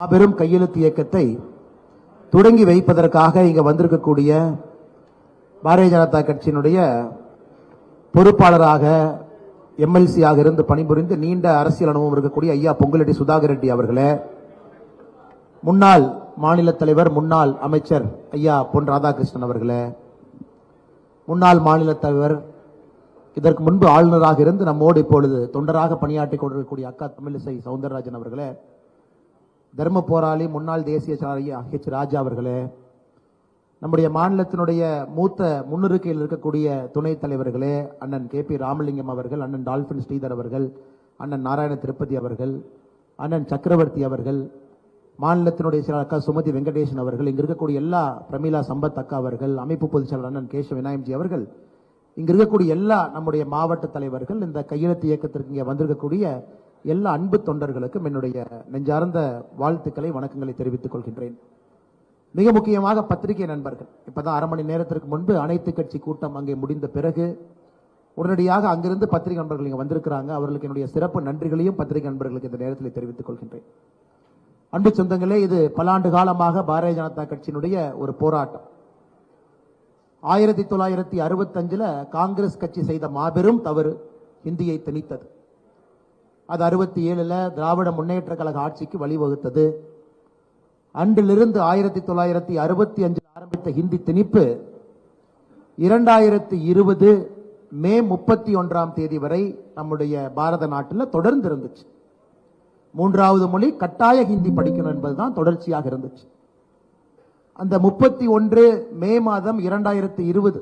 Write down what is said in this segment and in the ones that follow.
மாபெரும் கையெழுத்து இயக்கத்தை தொடங்கி வைப்பதற்காக இங்க வந்திருக்கக்கூடிய பாரதிய ஜனதா கட்சியினுடைய பொறுப்பாளராக எம்எல்சியாக இருந்து பணிபுரிந்து நீண்ட அரசியல் அனுபவம் இருக்கக்கூடிய ஐயா பொங்குலெட்டி சுதாகர் ரெட்டி அவர்களே, முன்னாள் மாநில தலைவர் முன்னாள் அமைச்சர் ஐயா பொன் ராதாகிருஷ்ணன் அவர்களே, முன்னாள் மாநில தலைவர் இதற்கு முன்பு ஆளுநராக இருந்து நம்மோடு இப்பொழுது தொண்டராக பணியாற்றி கொண்டிருக்கக்கூடிய அக்கா தமிழிசை சவுந்தரராஜன் அவர்களே, தர்ம போராளி முன்னாள் தேசிய செயலாளர் ஹெச் ராஜா அவர்களே, நம்முடைய மாநிலத்தினுடைய மூத்த முன்னிருக்கையில் இருக்கக்கூடிய துணைத் தலைவர்களே, அண்ணன் KP ராமலிங்கம் அவர்கள், அண்ணன் டால்பின் ஸ்ரீதர் அவர்கள், அண்ணன் நாராயண திருப்பதி அவர்கள், அண்ணன் சக்கரவர்த்தி அவர்கள், மாநிலத்தினுடைய செயலாளர் அக்கா சுமதி வெங்கடேசன் அவர்கள், இங்க இருக்கக்கூடிய எல்லா பிரமிளா சம்பத் அக்கா அவர்கள், அமைப்பு பொதுச் செயலாளர் அண்ணன் கேசவ விநாயகம்ஜி அவர்கள், இங்க இருக்கக்கூடிய எல்லா நம்முடைய மாவட்ட தலைவர்கள், இந்த கையெழுத்து இயக்கத்திற்கு இங்கே வந்திருக்கக்கூடிய எல்லா அன்பு தொண்டர்களுக்கும் என்னுடைய நெஞ்சார்ந்த வாழ்த்துக்களை வணக்கங்களை தெரிவித்துக் கொள்கின்றேன். மிக முக்கியமாக பத்திரிகை நண்பர்கள், இப்பதான் அரை மணி நேரத்திற்கு முன்பு அனைத்து கட்சி கூட்டம் அங்கே முடிந்த பிறகு உடனடியாக அங்கிருந்து பத்திரிகை நண்பர்கள் இங்க வந்திருக்கிறாங்க. அவர்களுக்கு என்னுடைய சிறப்பு நன்றிகளையும் பத்திரிகை நண்பர்களுக்கு இந்த நேரத்தில் தெரிவித்துக் கொள்கின்றேன். அன்பு சொந்தங்களே, இது பல ஆண்டு காலமாக பாரதிய ஜனதா கட்சியினுடைய ஒரு போராட்டம். 1965 காங்கிரஸ் கட்சி செய்த மாபெரும் தவறு இந்தியை திணித்தது. அது 67 திராவிட முன்னேற்ற கழக ஆட்சிக்கு வழிவகுத்தது. அன்றிலிருந்து 1965 ஆரம்பித்த ஹிந்தி திணிப்பு 2020 மே 31 வரை நம்முடைய பாரத நாட்டில் தொடர்ந்து இருந்துச்சு. 3வது மொழி கட்டாய ஹிந்தி படிக்கணும் என்பதுதான் தொடர்ச்சியாக இருந்துச்சு. அந்த 31 மே மாதம் 2020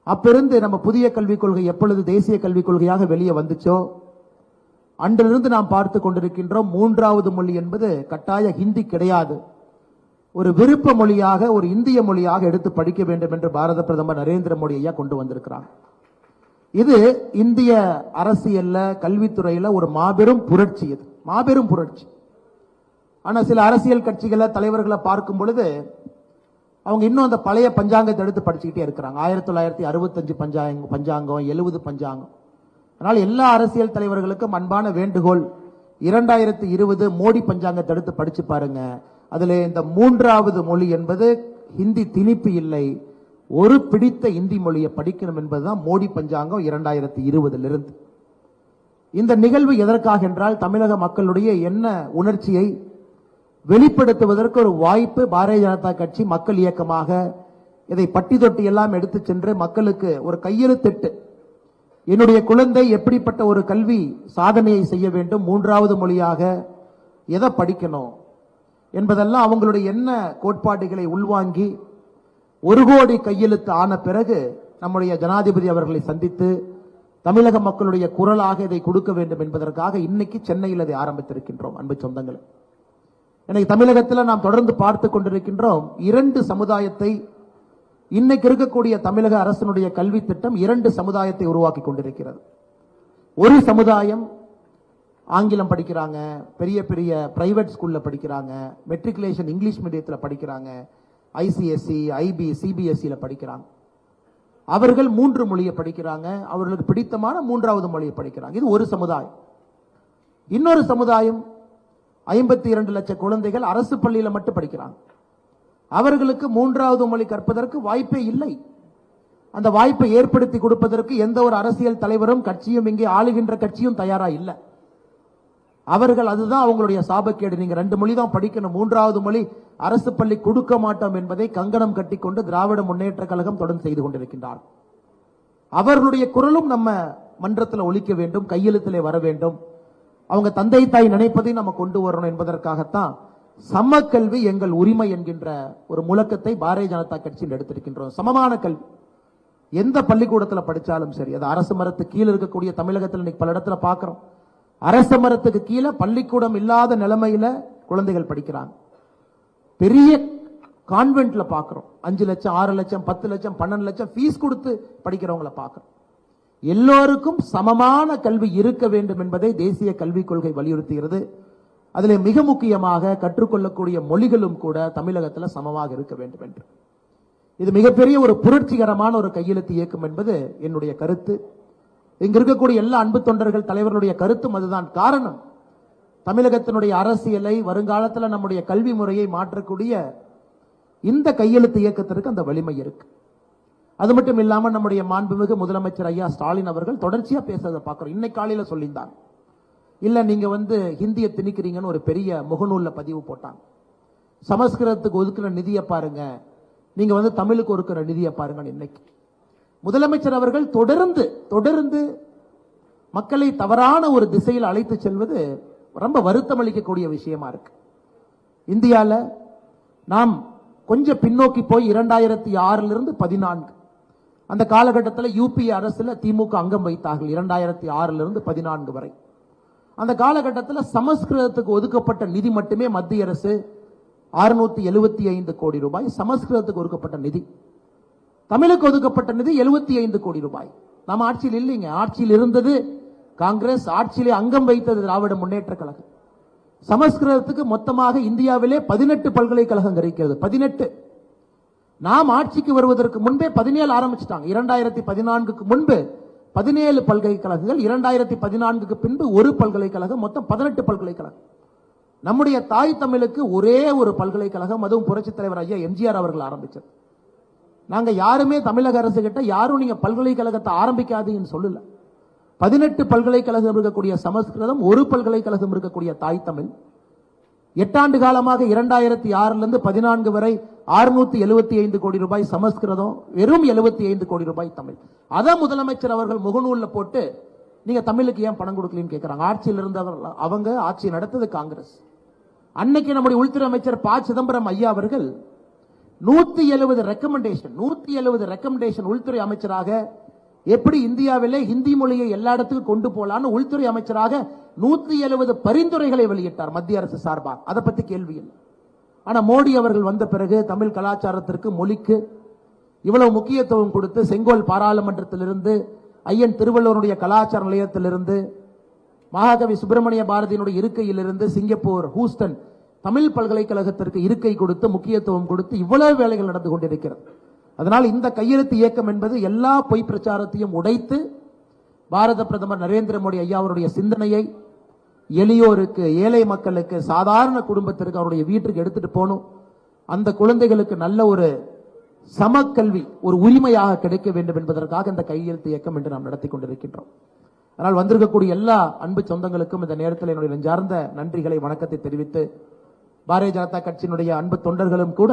அப்பிருந்து நம்ம புதிய கல்விக் கொள்கை எப்பொழுது தேசிய கல்விக் கொள்கையாக வெளியே வந்துச்சோ அன்றிலிருந்து நாம் பார்த்து கொண்டிருக்கின்றோம். 3வது மொழி என்பது கட்டாய ஹிந்தி கிடையாது, ஒரு விருப்ப மொழியாக, ஒரு இந்திய மொழியாக எடுத்து படிக்க வேண்டும் என்று பாரத பிரதமர் நரேந்திர மோடி ஐயா கொண்டு வந்திருக்கிறார். இது இந்திய அரசியல்ல கல்வித்துறையில ஒரு மாபெரும் புரட்சி, இது மாபெரும் புரட்சி. ஆனா சில அரசியல் கட்சிகளை தலைவர்களை பார்க்கும் பொழுது அவங்க இன்னும் அந்த பழைய பஞ்சாங்கத்தை எடுத்து படிச்சுக்கிட்டே இருக்கிறாங்க. 1965 பஞ்சாங்கம், 70 பஞ்சாங்கம். அதனால எல்லா அரசியல் தலைவர்களுக்கும் அன்பான வேண்டுகோள், 2020 மோடி பஞ்சாங்கத்தை எடுத்து படிச்சு பாருங்க. அதுல இந்த 3வது மொழி என்பது ஹிந்தி திணிப்பு இல்லை, ஒரு பிடித்த இந்தி மொழியை படிக்கணும் என்பதுதான் மோடி பஞ்சாங்கம் 2020 இருந்து. இந்த நிகழ்வு எதற்காக என்றால் தமிழக மக்களுடைய என்ன உணர்ச்சியை வெளிப்படுத்துவதற்கு ஒரு வாய்ப்பு. பாரதிய ஜனதா கட்சி மக்கள் இயக்கமாக இதை பட்டி தொட்டி எல்லாம் எடுத்து சென்று மக்களுக்கு ஒரு கையெழுத்திட்டு, என்னுடைய குழந்தை எப்படிப்பட்ட ஒரு கல்வி சாதனையை செய்ய வேண்டும், 3வது மொழியாக எதை படிக்கணும் என்பதெல்லாம் அவங்களுடைய என்ன கோட்பாடுகளை உள்வாங்கி 1 கோடி கையெழுத்து ஆன பிறகு நம்முடைய ஜனாதிபதி அவர்களை சந்தித்து தமிழக மக்களுடைய குரலாக இதை கொடுக்க வேண்டும் என்பதற்காக இன்னைக்கு சென்னையில் அதை ஆரம்பித்திருக்கின்றோம். அன்பு சொந்தங்களே, இன்னைக்கு தமிழகத்தில் நாம் தொடர்ந்து பார்த்து கொண்டிருக்கின்றோம். 2 சமுதாயத்தை இன்னைக்கு இருக்கக்கூடிய தமிழக அரசினுடைய கல்வி திட்டம் 2 சமுதாயத்தை உருவாக்கி கொண்டிருக்கிறது. ஒரு சமுதாயம் ஆங்கிலம் படிக்கிறாங்க, பெரிய பெரிய பிரைவேட் ஸ்கூல்ல படிக்கிறாங்க, மெட்ரிகுலேஷன் இங்கிலீஷ் மீடியத்தில் படிக்கிறாங்க, ICSE, IB, CBSE படிக்கிறாங்க. அவர்கள் 3 மொழியை படிக்கிறாங்க, அவர்களுக்கு பிடித்தமான 3வது மொழியை படிக்கிறாங்க. இது ஒரு சமுதாயம். இன்னொரு சமுதாயம் 52 லட்சம் குழந்தைகள் அரசு பள்ளியில மட்டும் படிக்கிறாங்க. அவர்களுக்கு 3வது மொழி கற்பதற்கு வாய்ப்பே இல்லை. அந்த வாய்ப்பை ஏற்படுத்தி கொடுப்பதற்கு எந்த ஒரு அரசியல் தலைவரும் கட்சியும் இங்கே ஆளுகின்ற கட்சியும் தயாரா இல்லை. அவர்கள் அதுதான் அவங்களுடைய சாபக்கேடு. நீங்க 2 மொழி தான் படிக்கணும், 3வது மொழி அரசு பள்ளி கொடுக்க மாட்டோம் என்பதை கங்கணம் கட்டிக்கொண்டு திராவிட முன்னேற்ற கழகம் தொடர்ந்து செய்து கொண்டிருக்கின்றார். அவர்களுடைய குரலும் நம்ம மன்றத்தில் ஒலிக்க வேண்டும், கையெழுத்திலே வர வேண்டும். அவங்க தந்தை தாய் நினைப்பதை நம்ம கொண்டு வரணும் என்பதற்காகத்தான் சமக்கல்வி எங்கள் உரிமை என்கின்ற ஒரு முழக்கத்தை பாரதிய ஜனதா கட்சியில் எடுத்திருக்கின்றோம். சமமான கல்வி எந்த பள்ளிக்கூடத்தில் படிச்சாலும் சரி, அது அரசு மரத்துக்கு கீழே இருக்கக்கூடிய தமிழகத்தில் இன்னைக்கு பல இடத்துல பார்க்கிறோம். அரசு மரத்துக்கு கீழே பள்ளிக்கூடம் இல்லாத நிலைமையில குழந்தைகள் படிக்கிறாங்க. பெரிய கான்வென்ட்ல பார்க்கிறோம், 5 லட்சம் 6 லட்சம் 10 லட்சம் 12 லட்சம் ஃபீஸ் கொடுத்து படிக்கிறவங்களை பார்க்கிறோம். எல்லோருக்கும் சமமான கல்வி இருக்க வேண்டும் என்பதை தேசிய கல்விக் கொள்கை வலியுறுத்துகிறது. அதிலே மிக முக்கியமாக கற்றுக்கொள்ளக்கூடிய மொழிகளும் கூட தமிழகத்தில் சமமாக இருக்க வேண்டும் என்று. இது மிகப்பெரிய ஒரு புரட்சிகரமான ஒரு கையெழுத்து இயக்கம் என்பது என்னுடைய கருத்து. இங்க இருக்கக்கூடிய எல்லா அன்பு தொண்டர்கள் தலைவர்களுடைய கருத்தும் அதுதான். காரணம், தமிழகத்தினுடைய அரசியலை, வருங்காலத்தில் நம்முடைய கல்வி முறையை மாற்றக்கூடிய இந்த கையெழுத்து இயக்கத்திற்கு அந்த வலிமை இருக்கு. அது மட்டும் இல்லாம நம்முடைய மாண்புமிகு முதலமைச்சர் ஐயா ஸ்டாலின் அவர்கள் தொடர்ச்சியா பேசுறதை பார்க்கிறோம். இன்னைக்கு காலையில சொல்லியிருந்தாங்க, இல்ல நீங்க ஹிந்தியை திணிக்கிறீங்கன்னு ஒரு பெரிய முகநூல்ல பதிவு போட்டாங்க. சமஸ்கிருதத்துக்கு ஒதுக்குற நிதியை பாருங்க, நீங்க தமிழுக்கு ஒதுக்குற நிதியை பாருங்க. இன்னைக்கு முதலமைச்சர் அவர்கள் தொடர்ந்து மக்களை தவறான ஒரு திசையில் அழைத்து செல்வது ரொம்ப வருத்தம் அளிக்கக்கூடிய விஷயமா இருக்கு. இந்தியால நாம் கொஞ்சம் பின்னோக்கி போய் 2006 14 அந்த காலகட்டத்தில் யூபிஏ அரசுல திமுக அங்கம் வைத்தார்கள். 2006 14 வரை அந்த காலகட்டத்தில் சமஸ்கிருதத்துக்கு ஒதுக்கப்பட்ட நிதி மட்டுமே மத்திய அரசு 675 கோடி ரூபாய் சமஸ்கிருதத்துக்கு ஒதுக்கப்பட்ட நிதி. தமிழுக்கு ஒதுக்கப்பட்ட நிதி 75 கோடி ரூபாய். நம்ம ஆட்சியில் இல்லைங்க, ஆட்சியில் இருந்தது காங்கிரஸ், ஆட்சியிலே அங்கம் வைத்தது திராவிட முன்னேற்ற கழகம். சமஸ்கிருதத்துக்கு மொத்தமாக இந்தியாவிலே 18 பல்கலைக்கழகங்கள் இருக்கிறது. 18. நாம் ஆட்சிக்கு வருவதற்கு முன்பே 17 ஆரம்பிச்சிட்டாங்க. 2014க்கு முன்பு 17 பல்கலைக்கழகங்கள், 2014க்கு பின்பு ஒரு பல்கலைக்கழகம், மொத்தம் 18 பல்கலைக்கழகம். நம்முடைய தாய் தமிழுக்கு ஒரே ஒரு பல்கலைக்கழகம், அதுவும் புரட்சி தலைவர் ஐயா எம்ஜிஆர் அவர்கள் ஆரம்பிச்சது. நாங்க யாருமே தமிழக அரசு கிட்ட யாரும் நீங்க பல்கலைக்கழகத்தை ஆரம்பிக்காதீங்கன்னு சொல்லல. 18 பல்கலைக்கழகம் இருக்கக்கூடிய சமஸ்கிருதம், ஒரு பல்கலைக்கழகம் இருக்கக்கூடிய தாய் தமிழ். 8 ஆண்டு காலமாக 2006 14 வரை 675 கோடி ரூபாய் சமஸ்கிருதம், வெறும் 75 கோடி ரூபாய் தமிழ். அத முதலமைச்சர் அவர்கள் முகநூல்ல போட்டு நீங்க தமிழுக்கு ஏன் பணம் கொடுக்கலன்னு கேட்கிறாங்க. ஆட்சியில் இருந்தவர்கள் அவங்க, ஆட்சி நடத்தது காங்கிரஸ். அன்னைக்கு நம்முடைய உள்துறை அமைச்சர் ப சிதம்பரம் ஐயா அவர்கள் 170 ரெக்கமெண்டேஷன் உள்துறை அமைச்சராக எப்படி இந்தியாவிலே ஹிந்தி மொழியை எல்லா இடத்துக்கும் கொண்டு போலான்னு உள்துறை அமைச்சராக 170 பரிந்துரைகளை வெளியிட்டார் மத்திய அரசு சார்பாக. அதை பத்தி கேள்வி இல்லை. ஆனா மோடி அவர்கள் வந்த பிறகு தமிழ் கலாச்சாரத்திற்கு, மொழிக்கு இவ்வளவு முக்கியத்துவம் கொடுத்து செங்கோல் பாராளுமன்றத்திலிருந்து, ஐயன் திருவள்ளுவருடைய கலாச்சார நிலையத்திலிருந்து, மகாகவி சுப்பிரமணிய பாரதியினுடைய இருக்கையிலிருந்து, சிங்கப்பூர், ஹூஸ்டன் தமிழ் பல்கலைக்கழகத்திற்கு இருக்கை கொடுத்து, முக்கியத்துவம் கொடுத்து இவ்வளவு வேலைகள் நடந்து கொண்டிருக்கிறது. அதனால் இந்த கையெழுத்து இயக்கம் என்பது எல்லா பொய் பிரச்சாரத்தையும் உடைத்து பாரத பிரதமர் நரேந்திர மோடி ஐயா அவருடைய சிந்தனையை எளியோருக்கு, ஏழை மக்களுக்கு, சாதாரண குடும்பத்திற்கு அவருடைய வீட்டுக்கு எடுத்துட்டு போகணும். அந்த குழந்தைகளுக்கு நல்ல ஒரு சமக்கல்வி ஒரு உரிமையாக கிடைக்க வேண்டும் என்பதற்காக இந்த கையெழுத்து இயக்கம் என்று நாம் நடத்தி கொண்டிருக்கின்றோம். அதனால் வந்திருக்கக்கூடிய எல்லா அன்பு சொந்தங்களுக்கும் இந்த நேரத்தில் என்னுடைய நெஞ்சார்ந்த நன்றிகளை, வணக்கத்தை தெரிவித்து, பாரதிய ஜனதா கட்சியினுடைய அன்பு தொண்டர்களும் கூட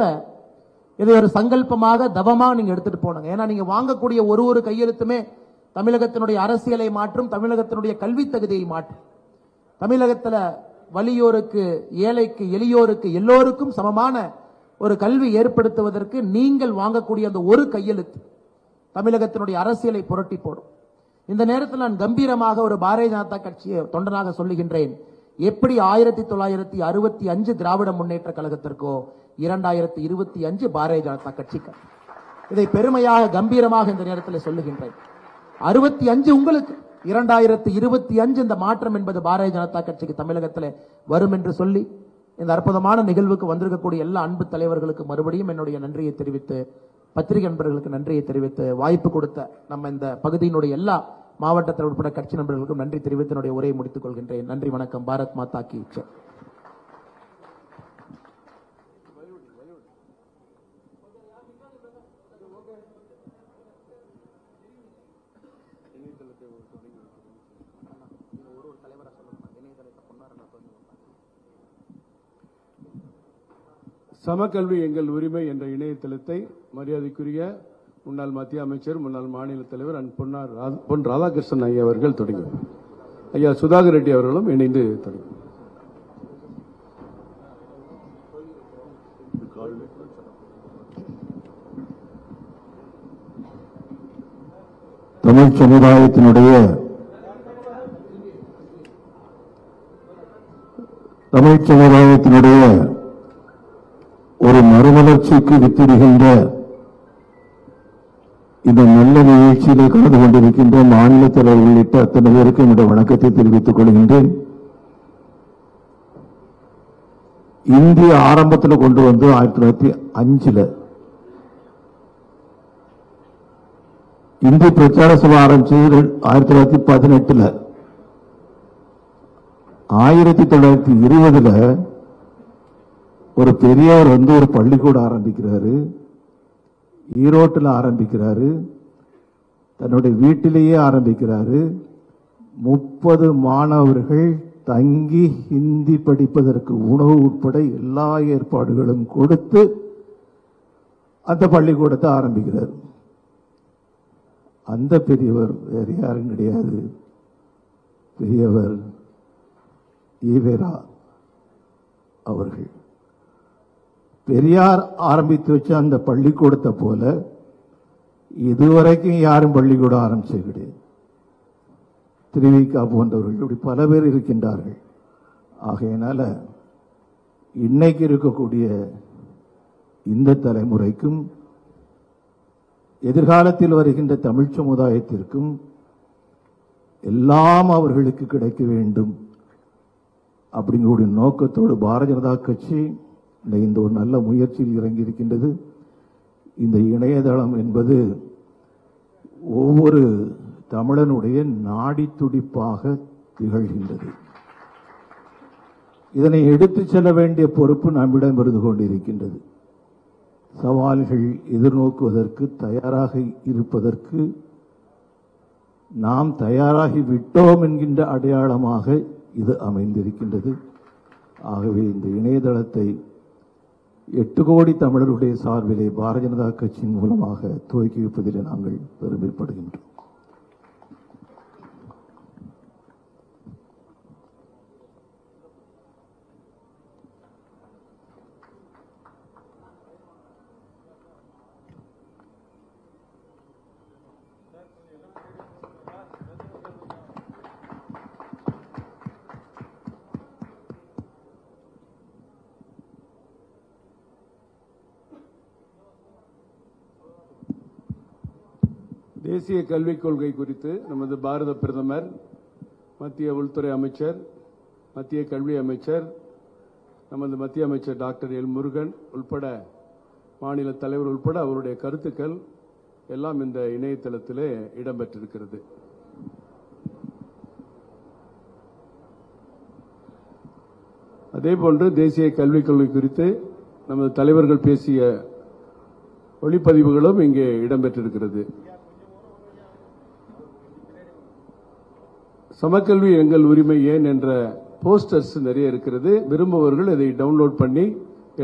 இதை ஒரு சங்கல்பமாக, தவமாக நீங்க எடுத்துட்டு போனாங்க. ஏன்னா நீங்க வாங்கக்கூடிய ஒரு கையெழுத்துமே தமிழகத்தினுடைய அரசியலை மாற்றும், தமிழகத்தினுடைய கல்வி தகுதியை மாற்றும். தமிழகத்துல வலியோருக்கு, ஏழைக்கு, எளியோருக்கு, எல்லோருக்கும் சமமான ஒரு கல்வி ஏற்படுத்துவதற்கு நீங்கள் வாங்கக்கூடிய அந்த ஒரு கையெழுத்து தமிழகத்தினுடைய அரசியலை புரட்டி போடும். இந்த நேரத்தில் நான் கம்பீரமாக ஒரு பாரதிய ஜனதா கட்சியை தொண்டனாக சொல்லுகின்றேன். எப்படி 1965 திராவிட முன்னேற்ற கழகத்திற்கோ 2025 பாரதிய ஜனதா கட்சிக்கு, இதை பெருமையாக கம்பீரமாக இந்த நேரத்தில் சொல்லுகின்றேன். 65 உங்களுக்கு, 2025 இந்த மாற்றம் என்பது பாரதிய ஜனதா கட்சிக்கு தமிழகத்தில் வரும் என்று சொல்லி, இந்த அற்புதமான நிகழ்வுக்கு வந்திருக்கக்கூடிய எல்லா அன்பு தலைவர்களுக்கு மறுபடியும் என்னுடைய நன்றியை தெரிவித்து, பத்திரிகை நண்பர்களுக்கு நன்றியை தெரிவித்து, வாய்ப்பு கொடுத்த நம்ம இந்த பகுதியினுடைய எல்லா மாவட்டத்தில் உட்பட கட்சி நண்பர்களுக்கும் நன்றி தெரிவித்து என்னுடைய உரையை முடித்துக் கொள்கின்றேன். நன்றி, வணக்கம். பாரத் மாதா கி ஜெய். சமக்கல்வி எங்கள் உரிமை என்ற இணையதளத்தை மரியாதைக்குரிய முன்னாள் மத்திய அமைச்சர், முன்னாள் மாநில தலைவர் பொன் ராதாகிருஷ்ணன் ஐயா அவர்கள் தொடங்கி, ஐயா சுதாகர் ரெட்டி அவர்களும் இணைந்து தொடங்கி. தமிழ் சமுதாயத்தினுடைய ஒரு மறுமலர்ச்சிக்கு வித்திடுகின்ற இந்த நல்ல நிகழ்ச்சியிலே கலந்து கொண்டிருக்கின்ற மாநில தலைவர் உள்ளிட்ட அத்தனை பேருக்கு என்னுடைய வணக்கத்தை தெரிவித்துக் கொள்கின்றேன். இந்திய ஆரம்பத்தில் கொண்டு வந்து 1905 இந்திய பிரச்சார சபை ஆரம்பிச்சது 1918. 1920 ஒரு பெரியவர் ஒரு பள்ளிக்கூடம் ஆரம்பிக்கிறாரு, ஈரோட்டில் ஆரம்பிக்கிறாரு, தன்னுடைய வீட்டிலேயே ஆரம்பிக்கிறாரு. 30 மாணவர்கள் தங்கி ஹிந்தி படிப்பதற்கு உணவு உட்பட எல்லா ஏற்பாடுகளும் கொடுத்து அந்த பள்ளிக்கூடத்தை ஆரம்பிக்கிறார். அந்த பெரியவர் வேறு யாரும் கிடையாது, பெரியவர் ஈவேரா அவர்கள். பெரியார் ஆரம்பித்து வச்ச அந்த பள்ளிக்கூடத்தை போல இதுவரைக்கும் யாரும் பள்ளிக்கூடம் ஆரம்பிச்சது கிடையாது. திருவிக்கா போன்றவர்கள் இப்படி பல பேர் இருக்கின்றார்கள். ஆகையினால இன்னைக்கு இருக்கக்கூடிய இந்த தலைமுறைக்கும் எதிர்காலத்தில் வருகின்ற தமிழ் சமுதாயத்திற்கும் எல்லாம் அவர்களுக்கு கிடைக்க வேண்டும் அப்படிங்கிற நோக்கத்தோடு பாரதிய ஜனதா கட்சி இந்த ஒரு நல்ல முயற்சியில் இறங்கி இருக்கின்றது. இந்த இணையதளம் என்பது ஒவ்வொரு தமிழனுடைய நாடி துடிப்பாக திகழ்கின்றது. இதனை எடுத்துச் செல்ல வேண்டிய பொறுப்பு நம்மிடம் இருந்து கொண்டிருக்கின்றது. சவால்கள் எதிர்நோக்குவதற்கு தயாராக இருப்பதற்கு நாம் தயாராகி விட்டோம் என்கின்ற அடையாளமாக இது அமைந்திருக்கின்றது. ஆகவே இந்த இணையதளத்தை 8 கோடி தமிழருடைய சார்பிலே பாரதிய ஜனதா கட்சியின் மூலமாக துவக்கி வைப்பதில் நாங்கள் பெருமைப்படுகின்றோம். தேசிய கல்விக் கொள்கை குறித்து நமது பாரத பிரதமர், மத்திய உள்துறை அமைச்சர், மத்திய கல்வி அமைச்சர், நமது மத்திய அமைச்சர் டாக்டர் எல் முருகன் உள்பட மாநில தலைவர் உள்பட அவருடைய கருத்துக்கள் எல்லாம் இந்த இணையதளத்திலே இடம்பெற்றிருக்கிறது. அதேபோன்று தேசிய கல்விக் கொள்கை குறித்து நமது தலைவர்கள் பேசிய ஒளிப்பதிவுகளும் இங்கே இடம்பெற்றிருக்கிறது. சமக்கல்வி எங்கள் உரிமை ஏன் என்ற போஸ்டர்ஸ் நிறைய இருக்கிறது. விரும்புபவர்கள் இதை டவுன்லோட் பண்ணி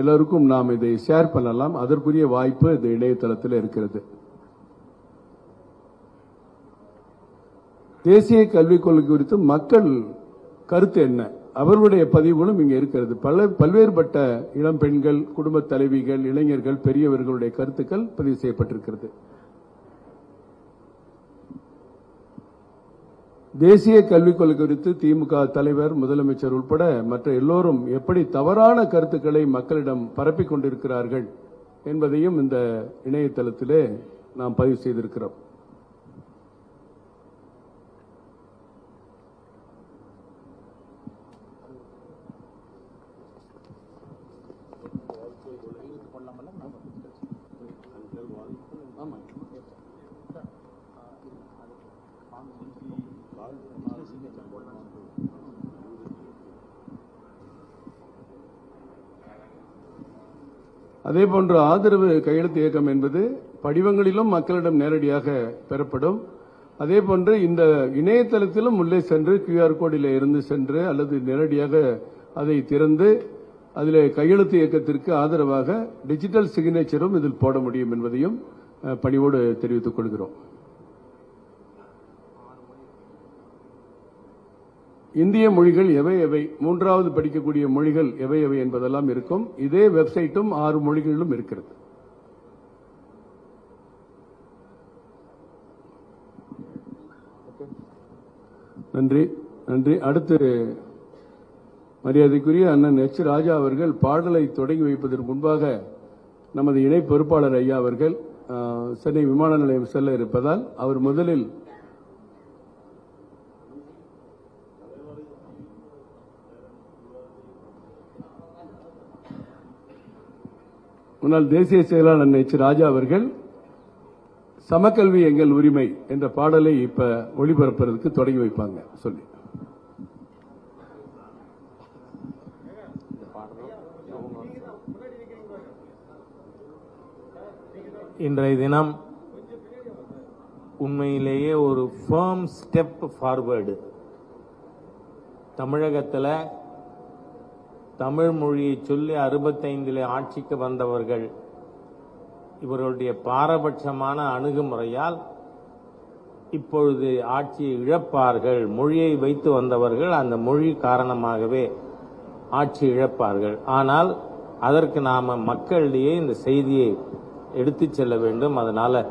எல்லாருக்கும் நாம் இதை ஷேர் பண்ணலாம். அதற்குரிய வாய்ப்பு இந்த இணையதளத்தில் இருக்கிறது. தேசிய கல்விக் கொள்கை குறித்து மக்கள் கருத்து என்ன, அவர்களுடைய பதிவுகளும் இங்கே இருக்கிறது. பல்வேறுபட்ட இளம் பெண்கள், குடும்ப தலைவிகள், இளைஞர்கள், பெரியவர்களுடைய கருத்துக்கள் பதிவு செய்யப்பட்டிருக்கிறது. தேசிய கல்விக் கொள்கை குறித்து திமுக தலைவர், முதலமைச்சர் உட்பட மற்ற எல்லோரும் எப்படி தவறான கருத்துக்களை மக்களிடம் பரப்பிக் கொண்டிருக்கிறார்கள் என்பதையும் இந்த இணையதளத்திலே நாம் பதிவு செய்திருக்கிறோம். அதேபோன்று ஆதரவு கையெழுத்து இயக்கம் என்பது படிவங்களிலும் மக்களிடம் நேரடியாக பெறப்படும். அதேபோன்று இந்த இணையதளத்திலும் உள்ளே சென்று QR கோடில் இருந்து சென்று அல்லது நேரடியாக அதை திறந்து அதில் கையெழுத்து இயக்கத்திற்கு ஆதரவாக டிஜிட்டல் சிக்னேச்சரும் இதில் போட முடியும் என்பதையும் பணிவோடு தெரிவித்துக் கொள்கிறோம். இந்திய மொழிகள் எவை எவை, மூன்றாவது படிக்கக்கூடிய மொழிகள் எவை எவை என்பதெல்லாம் இருக்கும். இதே வெப்சைட்டும் 6 மொழிகளிலும் இருக்கிறது. நன்றி நன்றி. அடுத்து மரியாதைக்குரிய அண்ணன் எச். ராஜா அவர்கள் பாடலை தொடங்கி வைப்பதற்கு முன்பாக நமது இணை பொறுப்பாளர் ஐயா அவர்கள் சென்னை விமான நிலையம் செல்ல இருப்பதால் அவர் முதலில் முன்னாள் தேசிய செயலாளர் எச். ராஜா அவர்கள் சமக்கல்வி எங்கள் உரிமை என்ற பாடலை இப்ப ஒளிபரப்புறதுக்கு தொடங்கி வைப்பாங்க சொல்லி. இன்றைய தினம் உண்மையிலேயே ஒரு ஃபர்ம் ஸ்டெப் ஃபார்வர்டு. தமிழகத்தில் தமிழ் மொழியை சொல்லி 65 ஆட்சிக்கு வந்தவர்கள் இவர்களுடைய பாரபட்சமான அணுகுமுறையால் இப்பொழுது ஆட்சியை இழப்பார்கள். மொழியை வைத்து வந்தவர்கள் அந்த மொழி காரணமாகவே ஆட்சி இழப்பார்கள். ஆனால் அதற்கு நாம மக்களிடையே இந்த செய்தியை எடுத்துச் செல்ல வேண்டும். அதனால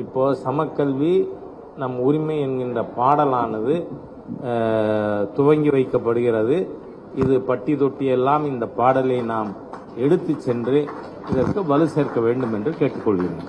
இப்போ சமக்கல்வி நம் உரிமை என்கின்ற பாடலானது துவங்கி வைக்கப்படுகிறது. இது பட்டி தொட்டி எல்லாம் இந்த பாடலை நாம் எடுத்து சென்று இதற்கு வலு சேர்க்க வேண்டும் என்று கேட்டுக்கொள்கிறேன்.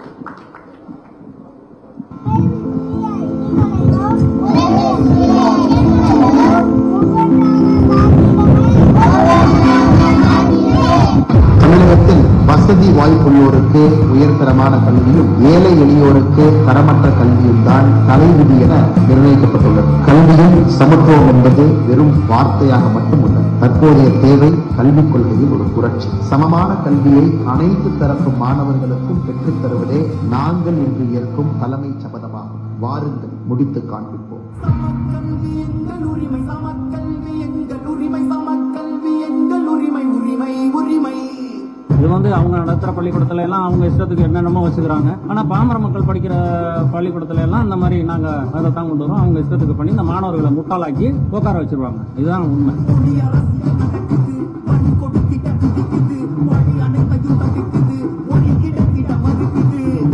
தமிழகத்தில் வசதி வாய்ப்புள்ளோருக்கு உயர்தரமான கல்வியும் ஏழை எளியோருக்கு தரமற்ற கல்வியும் தான் தலைவிதி என நிர்ணயிக்கப்பட்டுள்ளது. கல்வியும் சமத்துவம் என்பது வெறும் வார்த்தையாக மட்டும் உள்ளது. தற்போதைய தேவை கல்விக் கொள்கையில் ஒரு புரட்சி. சமமான கல்வியை அனைத்து தரப்பு மாணவர்களுக்கும் பெற்றுத் தருவதே நாங்கள் இன்று ஏற்கும் தலைமை சபதமாகும். வாருங்கள், முடித்து காண்பிப்போம். இது அவங்க நடத்துற பள்ளிக்கூடத்துல எல்லாம் அவங்க இஷ்டத்துக்கு என்னென்னமோ வச்சுக்கிறாங்க. ஆனா பாமர மக்கள் படிக்கிற பள்ளிக்கூடத்துல எல்லாம் இந்த மாதிரி நாங்க அதை தான் கொண்டு வரோம். அவங்க இஷ்டத்துக்கு பண்ணி இந்த மாணவர்களை முட்டாளாக்கி உட்கார வச்சிருவாங்க. இதுதான் உண்மை.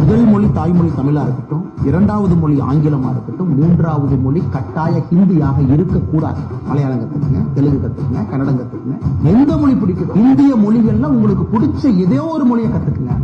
முதல் மொழி தாய்மொழி தமிழா இருக்கட்டும், இரண்டாவது மொழி ஆங்கிலமா இருக்கட்டும், மூன்றாவது மொழி கட்டாய ஹிந்தியாக இருக்கக்கூடாது. மலையாளம் கத்துக்குங்க, தெலுங்கு கத்துக்குங்க, கன்னடம் கத்துக்குங்க, எந்த மொழி பிடிக்கும். இந்திய மொழிகள்ல உங்களுக்கு பிடிச்ச ஏதோ ஒரு மொழியை கத்துக்குங்க.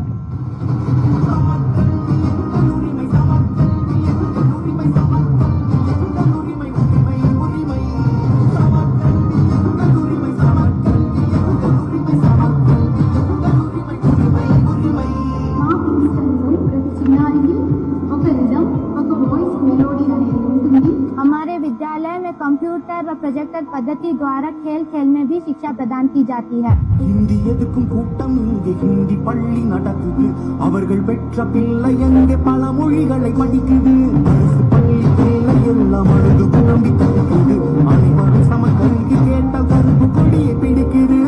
हमारे विद्यालय में कंप्यूटर व प्रोजेक्टर पद्धति द्वारा खेल खेल में भी शिक्षा प्रदान की जाती है. हिंदी எதுக்கும் கூட்டம் இங்கே ஹிந்தி பள்ளி நடக்குது. அவர்கள் பெற்ற பிள்ளை எங்கே பல மொழிகளை படிக்குது. அரசு பள்ளி பிள்ளை எல்லாம் அழுது புலம்பி தடுக்குது. அனைவரும் சம கல்வி கேட்டால் கருப்பு கொடியை பிடிக்குது.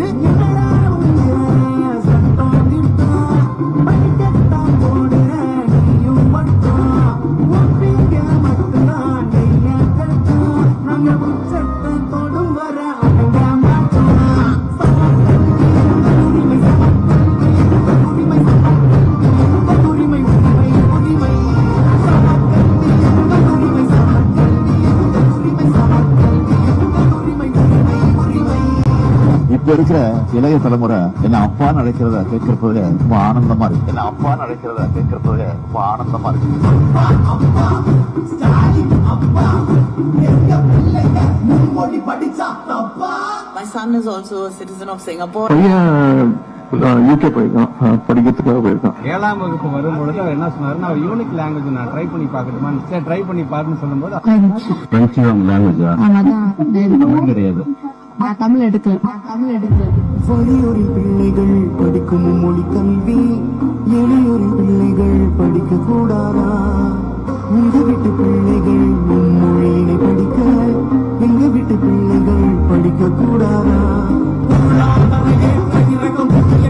சட்டம் திட்டம் படிக்கத்தான் போடுற நீயும் மட்டும் ஒப்பிக்க மட்டும்தான் நாங்க சட்டம் தொடும் வர அடங்க மாட்டோம். இப்ப இருக்கிற இளைய தலைமுறை என்ன அப்பான்னு அழைக்கிறத கேட்கிறப்பவே ரொம்ப ஆனந்தமா இருக்கு. என்ன அப்பான்னு அழைக்கிறத கேட்கிறப்பவே ரொம்ப ஆனந்தமா இருக்கு. My son is also a citizen of Singapore. UK போயிருக்கான், படிக்கிறதுக்காக போயிருக்கான். 7ஆம் வகுப்பு வரும்பொழுது அவர் என்ன சொன்னாரு, நான் யூனிக் லாங்குவேஜ் நான் ட்ரை பண்ணி பார்க்கட்டுமா, சரி ட்ரை பண்ணி பாருன்னு சொல்லும்போது லாங்குவேஜா தமிழ் கிடையாது. தமிழ் எடுக்கல. வலியோரின் பிள்ளைகள் படிக்கும் மொழி கல்வி எளியோரின் பிள்ளைகள் படிக்க கூடாதா? உங்க வீட்டு பிள்ளைகள் மொழியினை படிக்க எங்க வீட்டு பிள்ளைகள் படிக்க கூடாதா?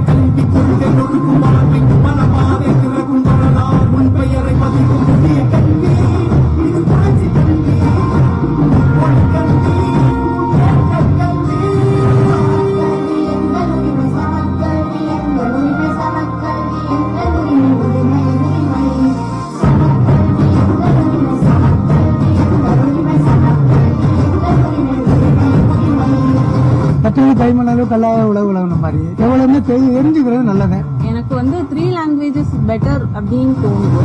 கல்வி கொள்கை ஒழுக்கும் வாழ்வை பல பாதை திறக்கும் வரலாறு உன் பெயரை பதிக்கும் புதிய கல்வி. இது புரட்சி கல்வி, கல்வி. கற்றல் கைமணாலும் கல்லாத உழவுல மாதிரி எவ்வளவுமே தெரிஞ்சுக்கிறது நல்லது. எனக்கு 3 languages பெட்டர் அப்படின்னு தோணுது.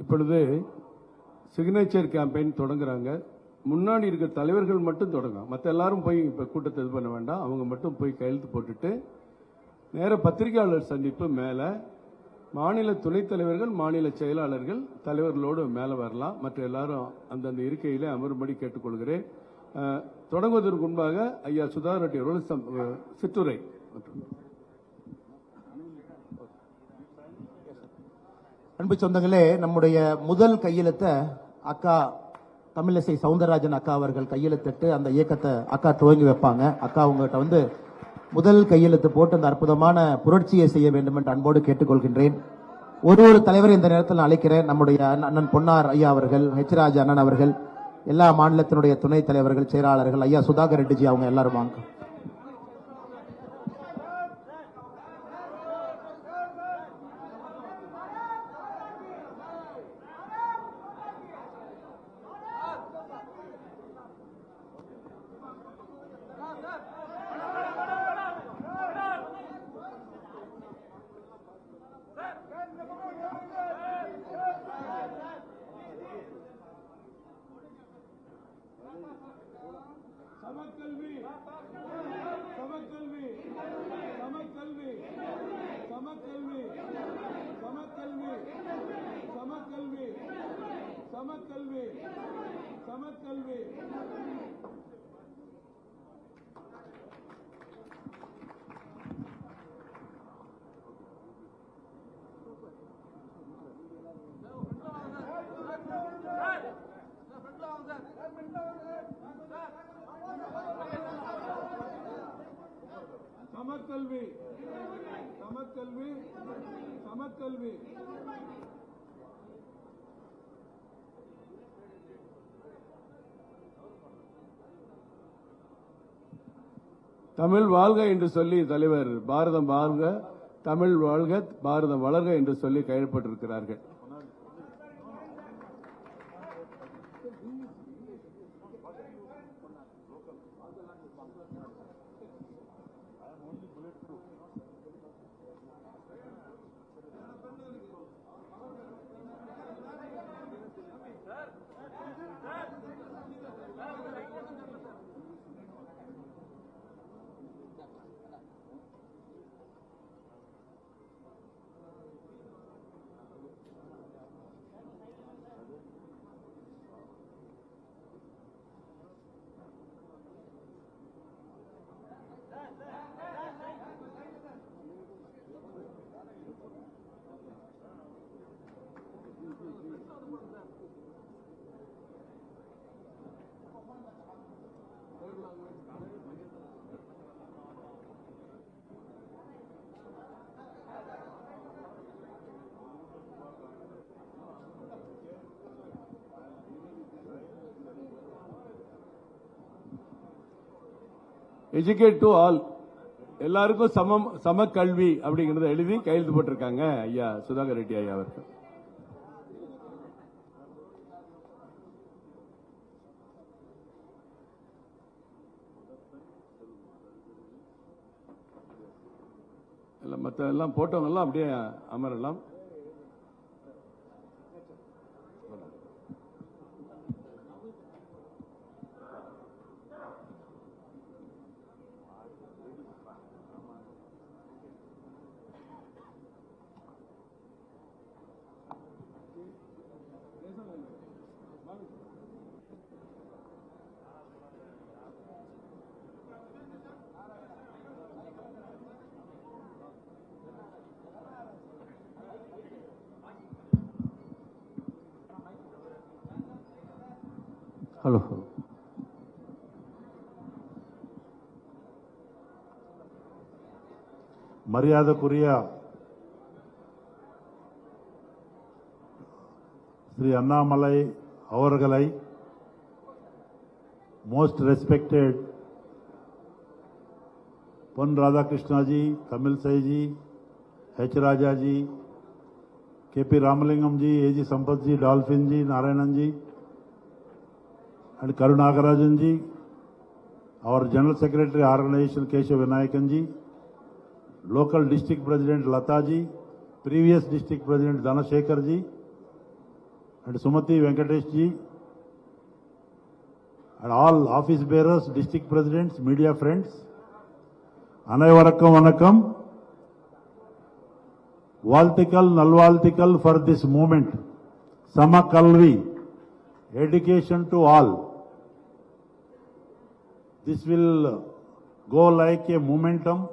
இப்பொழுது சிக்னேச்சர் கேம்பெயின் தொடங்குறாங்க. முன்னாடி இருக்க தலைவர்கள் மட்டும் தொடங்கும், மற்ற எல்லாரும் போய் இப்போ கூட்டத்தை இது பண்ண வேண்டாம். அவங்க மட்டும் போய் கையெழுத்து போட்டுட்டு நேர பத்திரிகையாளர் சந்திப்பு மேலே மாநில துணைத் தலைவர்கள், மாநில செயலாளர்கள், தலைவர்களோடு மேலே வரலாம். மற்ற எல்லாரும் அந்தந்த இருக்கையிலே அமரும்படி கேட்டுக்கொள்கிறேன். தொடங்குவதற்கு முன்பாக ஐயா சுதாகர் ரெட்டி அவர்கள் சிற்றுரை. அன்பு சொந்தங்களே, நம்முடைய முதல் கையெழுத்தை அக்கா தமிழிசை சவுந்தரராஜன் அக்கா அவர்கள் கையெழுத்திட்டு அந்த இயக்கத்தை அக்கா துவங்கி வைப்பாங்க. அக்கா உங்ககிட்ட வந்து முதல் கையெழுத்து போட்டு அந்த அற்புதமான புரட்சியை செய்ய வேண்டும் என்று அன்போடு கேட்டுக்கொள்கின்றேன். ஒரு தலைவர் இந்த நேரத்தில் நான் அழைக்கிறேன். நம்முடைய அண்ணன் பொன்னார் ஐயா அவர்கள், ஹெச் ராஜா அண்ணன் அவர்கள், எல்லா மாநிலத்தினுடைய துணைத் தலைவர்கள், செயலாளர்கள், ஐயா சுதாகர் ரெட்டிஜி அவங்க எல்லாரும் வாங்க. சமக்கல்வி சமக்கல்வி சமக்கல்வி சமக்கல்வி சமக்கல்வி சமக்கல்வி சமக்கல்வி சமக்கல்வி சமக்கல்வி சமக்கல்வி சமக்கல்வி தமிழ் வாழ்க என்று சொல்லி தலைவர் பாரதம் வாழ்க, தமிழ் வாழ்க, பாரதம் வளர்க என்று சொல்லி கையெழுப்பட்டிருக்கிறார்கள். எஜுகேட் டு ஆல், எல்லாருக்கும் சம கல்வி அப்படிங்கறத எழுதி கையெழுத்து போட்டிருக்காங்க ஐயா சுதாகர் ரெட்டி ஐயா அவர்கள். மற்ற எல்லாம் போட்டவங்க எல்லாம் அப்படியே அமரலாம். ஹலோ மரியாதைக்குரிய ஸ்ரீ அண்ணாமலை அவர்களை, most respected Pon Radhakrishna ji, Tamilisai ji, H Raja ji, K P Ramalingam ji, A G Sampath ji, Dolphin ji, Narayanan ji and Karunagarajan ji, our General Secretary Organization Keshav Vinayakan ji, local district president Lata ji, previous district president Dhanashekhar ji, and Sumati Venkatesh ji, and all office bearers, district presidents, media friends, Anaivarakam Vanakam, Valtikal, Nalvaltikal for this movement, Samakalvi, education to all. This will go like a momentum.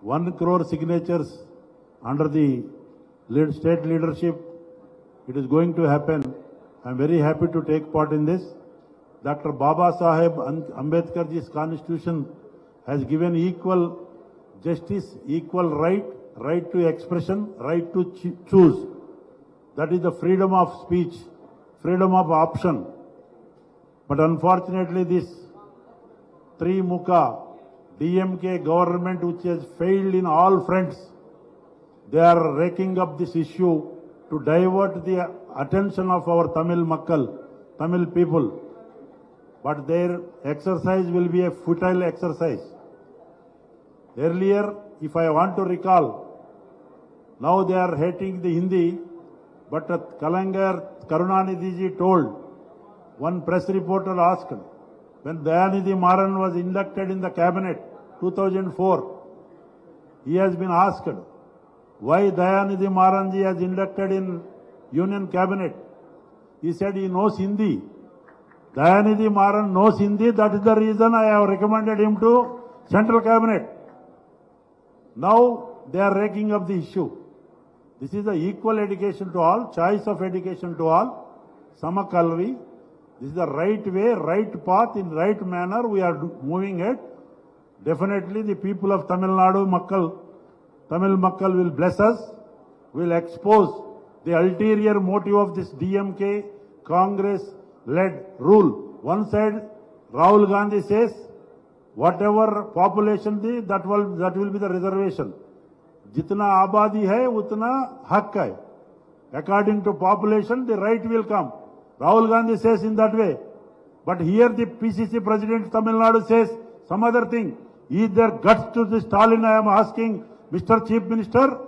1 crore signatures under the state leadership. It is going to happen. I am very happy to take part in this. Dr. Baba Saheb Ambedkarji's constitution has given equal justice, equal right, right to expression, right to choose. That is the freedom of speech, freedom of option. But unfortunately this Trimukha DMK government, which has failed in all fronts, they are raking up this issue to divert the attention of our Tamil Makkal, Tamil people. But their exercise will be a futile exercise. Earlier, if I want to recall, now they are hating the Hindi, but Kalangar Karunanidhi ji told, one press reporter asked, when Dayanidhi Maran was inducted in the cabinet, 2004, he has been asked, why Dayanidhi Maran ji has inducted in Union Cabinet? He said he knows Hindi. Dayanidhi Maran knows Hindi, that is the reason I have recommended him to Central Cabinet. Now they are raking up the issue. This is the equal education to all, choice of education to all, Samakalvi. This is the right way, right path, in right manner we are moving it. Definitely the people of Tamil Nadu, Tamil Makkal will bless us, will expose the ulterior motive of this DMK, Congress-led rule. One side, Rahul Gandhi says, whatever population the, that will be the reservation. Jitna abadi hai, utna hak hai. According to population, the right will come. Rahul Gandhi says in that way. But here the PCC President Tamil Nadu says some other thing. Is there guts to the Stalin? I am asking Mr. Chief Minister,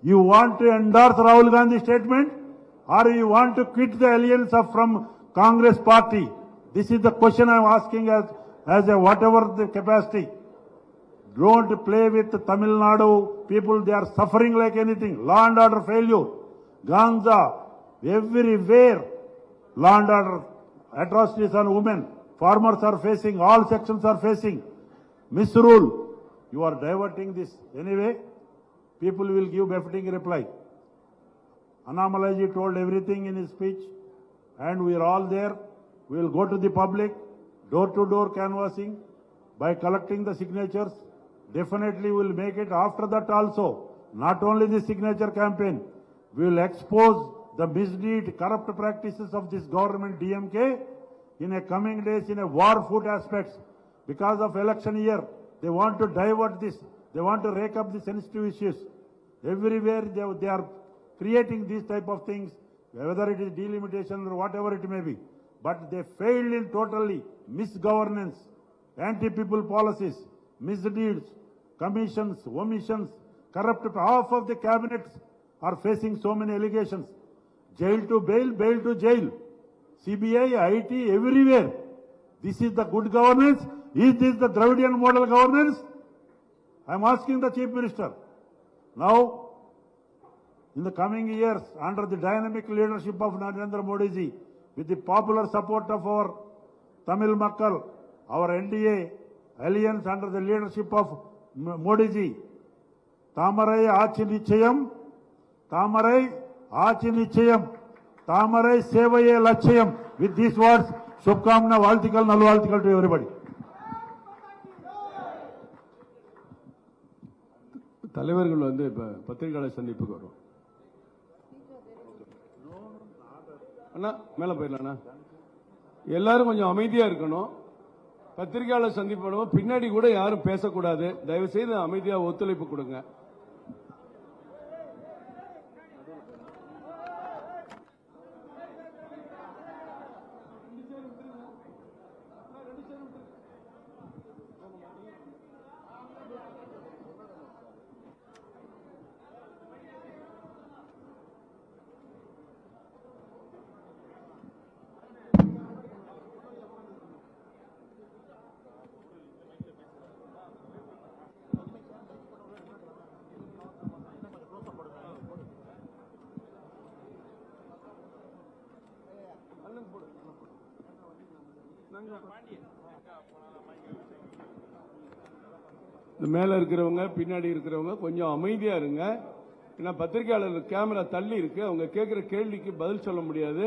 you want to endorse Rahul Gandhi's statement or you want to quit the alliance from Congress party? This is the question I am asking as a whatever the capacity. Don't play with Tamil Nadu people. They are suffering like anything. Law and order failure. Ganza, everywhere. Law and order atrocities on women. Farmers are facing, all sections are facing. Misrule. You are diverting this. Anyway, people will give befitting reply. Annamalai ji told everything in his speech and we are all there. We will go to the public, door-to-door canvassing by collecting the signatures. Definitely we will make it after that also. Not only the signature campaign, we will expose the misdeed, corrupt practices of this government DMK in a coming days in a war food aspects. Because of election year, they want to divert this. They want to rake up the sensitive issues. Everywhere they are creating these type of things, whether it is delimitation or whatever it may be. But they failed in totally misgovernance, anti-people policies, misdeeds, commissions, omissions, corrupt. Half of the cabinets are facing so many allegations. Jail to bail, bail to jail. CBI, IT, everywhere. This is the good governance. Is this the Dravidian model governance? I am asking the Chief Minister. Now, in the coming years, under the dynamic leadership of Narendra Modi ji, with the popular support of our Tamil Makkal, our NDA alliance under the leadership of Modi ji, Tamarai Achi Nichayam, Tamarai Achi Nichayam, Tamarai Sevaye Lachayam. With these words, Shubkamna Valtikal, Nalvaltikal to everybody. தலைவர்கள் வந்து இப்ப பத்திரிகையாளர் சந்திப்புக்கு வரும். அண்ணா மேல போயிடலாண்ணா. எல்லாரும் கொஞ்சம் அமைதியா இருக்கணும். பத்திரிகையாளர் சந்திப்பு பண்ணுவோம். பின்னாடி கூட யாரும் பேசக்கூடாது. தயவு செய்து அமைதியா ஒத்துழைப்பு கொடுங்க. மேல இருக்கிறவங்க பின்னாடி இருக்கிறவங்க கொஞ்சம் அமைதியா இருங்க. ஏன்னா பத்திரிகையாளர் கேமரா தள்ளி இருக்கு, அவங்க கேட்கிற கேள்விக்கு பதில் சொல்ல முடியாது.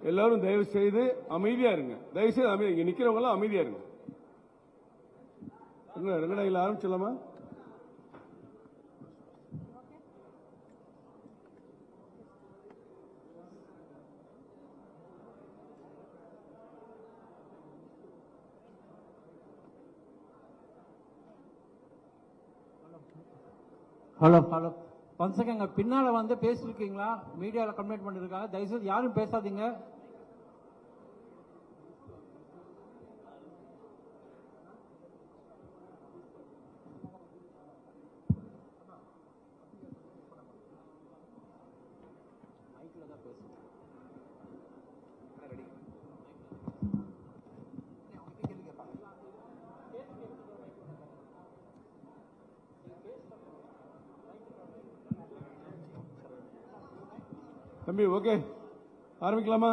எல்லாரும் தயவு செய்து அமைதியா இருங்க. தயவு செய்து அமைதி, இங்க நிக்கிறவங்க எல்லாம் அமைதியா இருங்க. ரங்கநாயகில ஆரம்பிச்சலாமா? ஹலோ ஹலோ ஒன் செகண்ட், பின்னால வந்து பேசிருக்கீங்களா? மீடியாவில் கம்ப்ளைண்ட் பண்ணிருக்காங்க, தயவுசெய்து யாரும் பேசாதீங்க. தம்பி ஓகே, ஆரம்பிக்கலாமா?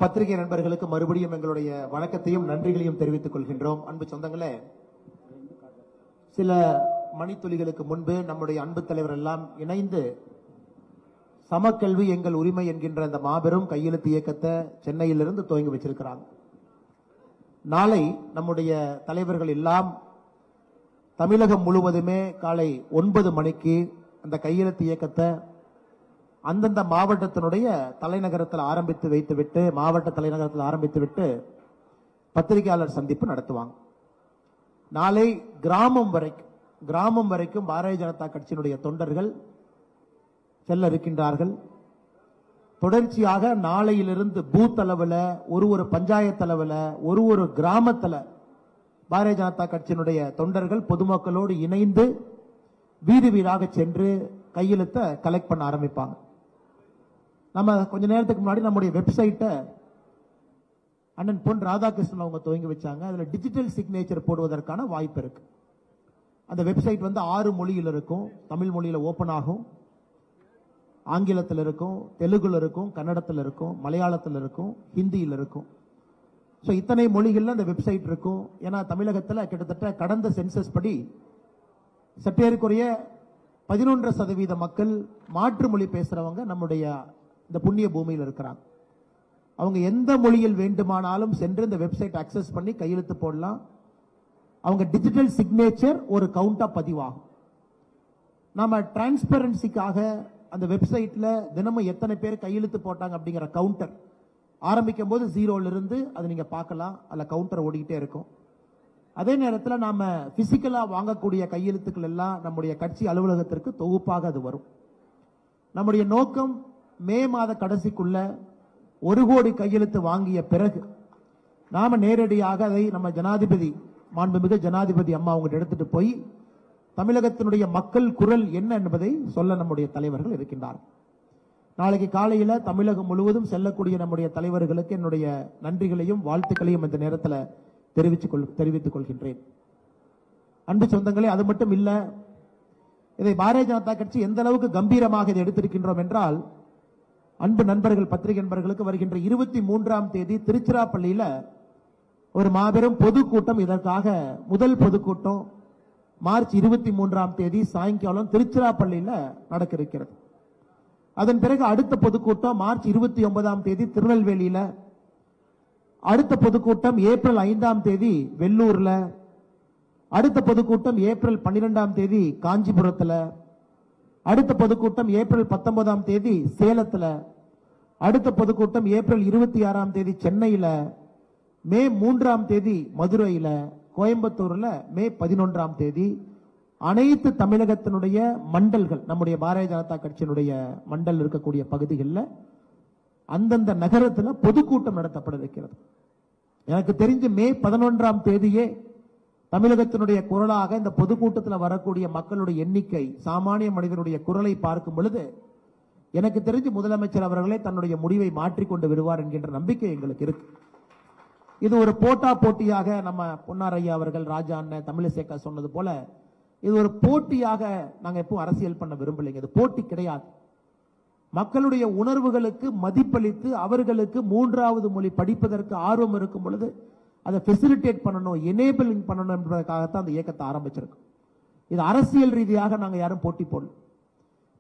பத்திரிகை நண்பர்களுக்கு மறுபடியும் எங்களுடைய வணக்கத்தையும் நன்றிகளையும் தெரிவித்துக் கொள்கின்றோம். அன்பு சொந்தங்களே, சில மணித்துளிகளுக்கு முன்பு நம்முடைய அன்பு தலைவர் எல்லாம் இணைந்து சமக்கல்வி எங்கள் உரிமை என்கின்ற அந்த மாபெரும் கையெழுத்து இயக்கத்தை சென்னையிலிருந்து துவங்கி வச்சிருக்கிறாங்க. நாளை நம்முடைய தலைவர்கள் எல்லாம் தமிழகம் முழுவதுமே காலை 9 மணிக்கு அந்த கையெழுத்து இயக்கத்தை அந்தந்த மாவட்டத்தினுடைய தலைநகரத்தில் ஆரம்பித்து வைத்துவிட்டு, மாவட்ட தலைநகரத்தில் ஆரம்பித்துவிட்டு பத்திரிகையாளர் சந்திப்பு நடத்துவாங்க. நாளை கிராமம் வரைக்கும் பாரதிய ஜனதா கட்சியினுடைய தொண்டர்கள் செல்ல இருக்கின்றார்கள். தொடர்ச்சியாக நாளையிலிருந்து பூத் அளவில், ஒரு பஞ்சாயத்து அளவில், ஒரு கிராமத்தில் பாரதிய ஜனதா கட்சியினுடைய தொண்டர்கள் பொதுமக்களோடு இணைந்து வீடு வீடாக சென்று கையெழுத்தை கலெக்ட் பண்ண ஆரம்பிப்பாங்க. நம்ம கொஞ்ச நேரத்துக்கு முன்னாடி நம்முடைய வெப்சைட்டை அண்ணன் பொன் ராதாகிருஷ்ணன் அவங்க துவங்கி வச்சாங்க. அதுல டிஜிட்டல் சிக்னேச்சர் போடுவதற்கான வாய்ப்பு இருக்கு. அந்த வெப்சைட் வந்து 6 மொழியில் இருக்கும். தமிழ் மொழியில ஓபன் ஆகும், ஆங்கிலத்தில் இருக்கும், தெலுங்குல இருக்கும், கன்னடத்தில் இருக்கும், மலையாளத்தில் இருக்கும், ஹிந்தியில் இருக்கும். ஸோ இத்தனை மொழிகள்ல அந்த வெப்சைட் இருக்கும். ஏன்னா தமிழகத்தில் கிட்டத்தட்ட கடந்த சென்சஸ் படி சற்றேறக்குறைய 11% மக்கள் மாற்று மொழி பேசுறவங்க நம்முடைய இந்த புண்ணிய பூமியில் இருக்கிறாங்க. அவங்க எந்த மொழியில் வேண்டுமானாலும் சென்று இந்த வெப்சைட் அக்சஸ் பண்ணி கையெழுத்து போடலாம். அவங்க டிஜிட்டல் சிக்னேச்சர் ஒரு கவுண்டா பதிவாகும். நாம டிரான்ஸ்பரன்சிக்காக அந்த வெப்சைட்ல தினமும் எத்தனை பேர் கையெழுத்து போட்டாங்க அப்படிங்கிற கவுண்டர் ஆரம்பிக்கும் போது 0ல இருந்து அது நீங்க பார்க்கலாம். அதுல கவுண்டர் ஓடிக்கிட்டே இருக்கும். அதே நேரத்தில் நாம பிசிக்கலா வாங்கக்கூடிய கையெழுத்துக்கள் எல்லாம் நம்முடைய கட்சி அலுவலகத்திற்கு தொகுப்பாக அது வரும். நம்முடைய நோக்கம் மே மாத கடைசிக்குள்ள 1 கோடி கையெழுத்து வாங்கிய பிறகு நாம நேரடியாக அதை நம்ம ஜனாதிபதி, மாண்புமிகு ஜனாதிபதி அம்மா அவங்க எடுத்துட்டு போய் தமிழகத்தினுடைய மக்கள் குரல் என்ன என்பதை சொல்ல நம்முடைய தலைவர்கள் இருக்கின்றார்கள். நாளைக்கு காலையில தமிழகம் முழுவதும் செல்லக்கூடிய நம்முடைய தலைவர்களுக்கு என்னுடைய நன்றிகளையும் வாழ்த்துக்களையும் இந்த நேரத்தில் தெரிவித்துக் கொள்கின்றேன். அன்பு சொந்தங்களே, அது மட்டும் இல்ல, இதை பாரதிய ஜனதா கட்சி எந்த அளவுக்கு கம்பீரமாக இதை எடுத்திருக்கின்றோம் என்றால், அன்பு நண்பர்கள், பத்திரிகை நண்பர்களுக்கு வருகின்ற 23ஆம் தேதி திருச்சிராப்பள்ளியில ஒரு மாபெரும் பொதுக்கூட்டம், இதற்காக முதல் பொதுக்கூட்டம் மார்ச் 23ஆம் தேதி சாயங்காலம் திருச்சிராப்பள்ளியில நடக்க இருக்கிறது. அதன் பிறகு அடுத்த பொதுக்கூட்டம் மார்ச் 29ஆம் தேதி திருநெல்வேலியில, அடுத்த பொதுக்கூட்டம் ஏப்ரல் 5ஆம் தேதி வெள்ளூர்ல, அடுத்த பொதுக்கூட்டம் ஏப்ரல் 12ஆம் தேதி காஞ்சிபுரத்துல, அடுத்த பொதுக்கூட்டம் ஏப்ரல் 19ஆம் தேதி சேலத்துல, அடுத்த பொதுக்கூட்டம் ஏப்ரல் 26ஆம் தேதி சென்னையில, மே 3ஆம் தேதி மதுரையில, கோயம்புத்தூர்ல மே 11ஆம் தேதி அனைத்து தமிழகத்தினுடைய மண்டல்கள், நம்முடைய பாரதிய ஜனதா கட்சியினுடைய மண்டல் இருக்கக்கூடிய பகுதிகளில் அந்தந்த நகரத்தில் பொதுக்கூட்டம் நடத்தப்பட இருக்கிறது. எனக்கு தெரிஞ்சு மே 11ஆம் தேதியே தமிழகத்தினுடைய குரலாக இந்த பொதுக்கூட்டத்தில் வரக்கூடிய மக்களுடைய எண்ணிக்கை, சாமானிய மனிதனுடைய குரலை பார்க்கும் பொழுது எனக்கு தெரிஞ்சு முதலமைச்சர் அவர்களே தன்னுடைய முடிவை மாற்றிக்கொண்டு விடுவார் என்கின்ற நம்பிக்கை எங்களுக்கு இருக்கு. இது ஒரு போட்டியாக நம்ம பொன்னார் ஐயா அவர்கள், ராஜா அண்ணன், தமிழிசைக்கா சொன்னது போல இது ஒரு போட்டியாக நாங்க எப்பவும் அரசியல் பண்ண விரும்பலைங்க. இது போட்டி கிடையாது. மக்களுடைய உணர்வுகளுக்கு மதிப்பளித்து அவர்களுக்கு மூன்றாவது மொழி படிப்பதற்கு ஆர்வம் இருக்கும் பொழுது அதை ஃபெசிலிட்டேட் பண்ணணும், எனேபிளிங் பண்ணணும் என்பதற்காகத்தான் அந்த இயக்கத்தை ஆரம்பிச்சிருக்கோம். இது அரசியல் ரீதியாக நாங்க யாரும் போட்டி போடல.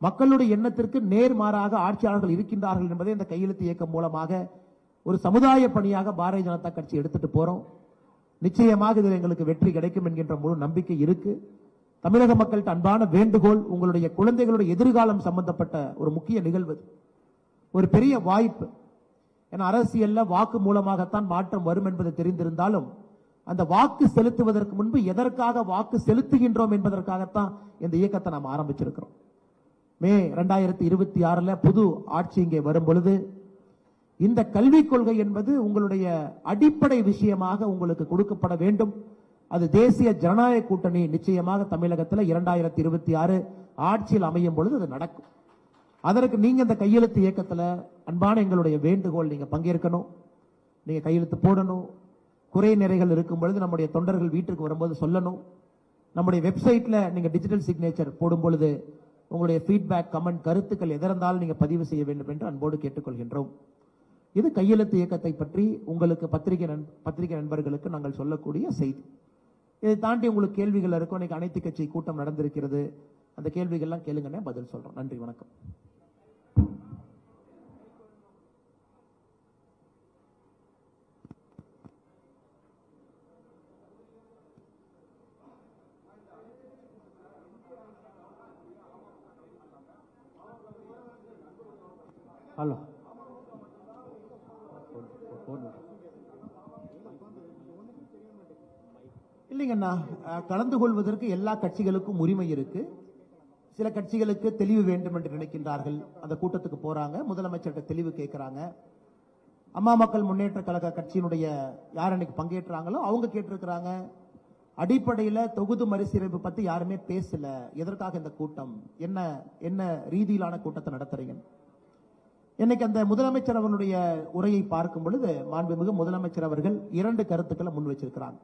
மக்களுடைய எண்ணத்திற்கு நேர்மாறாக ஆட்சியாளர்கள் இருக்கின்றார்கள் என்பதை இந்த கையெழுத்து இயக்கம் மூலமாக ஒரு சமுதாய பணியாக பாரதிய ஜனதா கட்சி எடுத்துட்டு போறோம். நிச்சயமாக இதில் எங்களுக்கு வெற்றி கிடைக்கும் என்கின்ற முழு நம்பிக்கை இருக்கு. தமிழக மக்கள்கிட்ட அன்பான வேண்டுகோள், உங்களுடைய குழந்தைகளுடைய எதிர்காலம் சம்பந்தப்பட்ட ஒரு முக்கிய நிகழ்வு, ஒரு பெரிய வாய்ப்பு. ஏன்னா அரசியல்ல வாக்கு மூலமாகத்தான் மாற்றம் வரும் என்பது தெரிந்திருந்தாலும் அந்த வாக்கு செலுத்துவதற்கு முன்பு எதற்காக வாக்கு செலுத்துகின்றோம் என்பதற்காகத்தான் இந்த இயக்கத்தை நாம் ஆரம்பிச்சிருக்கிறோம். மே 2026 புது ஆட்சி இங்கே வரும் பொழுது இந்த கல்விக் கொள்கை என்பது உங்களுடைய அடிப்படை விஷயமாக உங்களுக்கு கொடுக்கப்பட வேண்டும். அது தேசிய ஜனநாயக கூட்டணி நிச்சயமாக தமிழகத்தில் 2026 ஆட்சியில் அமையும் பொழுது அது நடக்கும். அதற்கு நீங்க இந்த கையெழுத்து இயக்கத்தில் அன்பான எங்களுடைய வேண்டுகோள், நீங்க பங்கேற்கணும், நீங்க கையெழுத்து போடணும். குறை நிறைகள் இருக்கும் பொழுது நம்முடைய தொண்டர்கள் வீட்டுக்கு வரும்போது சொல்லணும். நம்முடைய வெப்சைட்ல நீங்க டிஜிட்டல் சிக்னேச்சர் போடும் பொழுது உங்களுடைய ஃபீட்பேக், கமெண்ட், கருத்துக்கள் எதிர்ந்தாலும் நீங்க பதிவு செய்ய வேண்டும் என்று அன்போடு கேட்டுக்கொள்கின்றோம். இது கையெழுத்து இயக்கத்தை பற்றி உங்களுக்கு பத்திரிகை நண்பர்களுக்கு நாங்கள் சொல்லக்கூடிய செய்தி. இதை தாண்டி உங்களுக்கு கேள்விகள் இருக்கும். இன்னைக்கு அனைத்து கட்சி கூட்டம் நடந்திருக்கிறது, அந்த கேள்விகள்லாம் கேளுங்கன்னே பதில் சொல்றோம். நன்றி, வணக்கம். ஹலோ, இல்லைங்கண்ணா, கலந்து கொள்வதற்கு எல்லா கட்சிகளுக்கும் உரிமை இருக்கு. சில கட்சிகளுக்கு தெளிவு வேண்டும் என்று நினைக்கின்றார்கள், அந்த கூட்டத்துக்கு போறாங்க, முதலமைச்சர்கிட்ட தெளிவு கேட்கிறாங்க. அம்மா மக்கள் முன்னேற்ற கழக கட்சியினுடைய யார் அன்னைக்கு பங்கேற்றாங்களோ அவங்க கேட்டிருக்கிறாங்க. அடிப்படையில் தொகுதி மறுசீரமைப்பு பத்தி யாருமே பேசல. எதற்காக இந்த கூட்டம், என்ன ரீதியிலான கூட்டத்தை நடத்துறீங்க? இன்னைக்கு அந்த முதலமைச்சர் அவனுடைய உரையை பார்க்கும் பொழுது மாண்புமிகு முதலமைச்சர் அவர்கள் 2 கருத்துக்களை முன் வச்சிருக்கிறாங்க.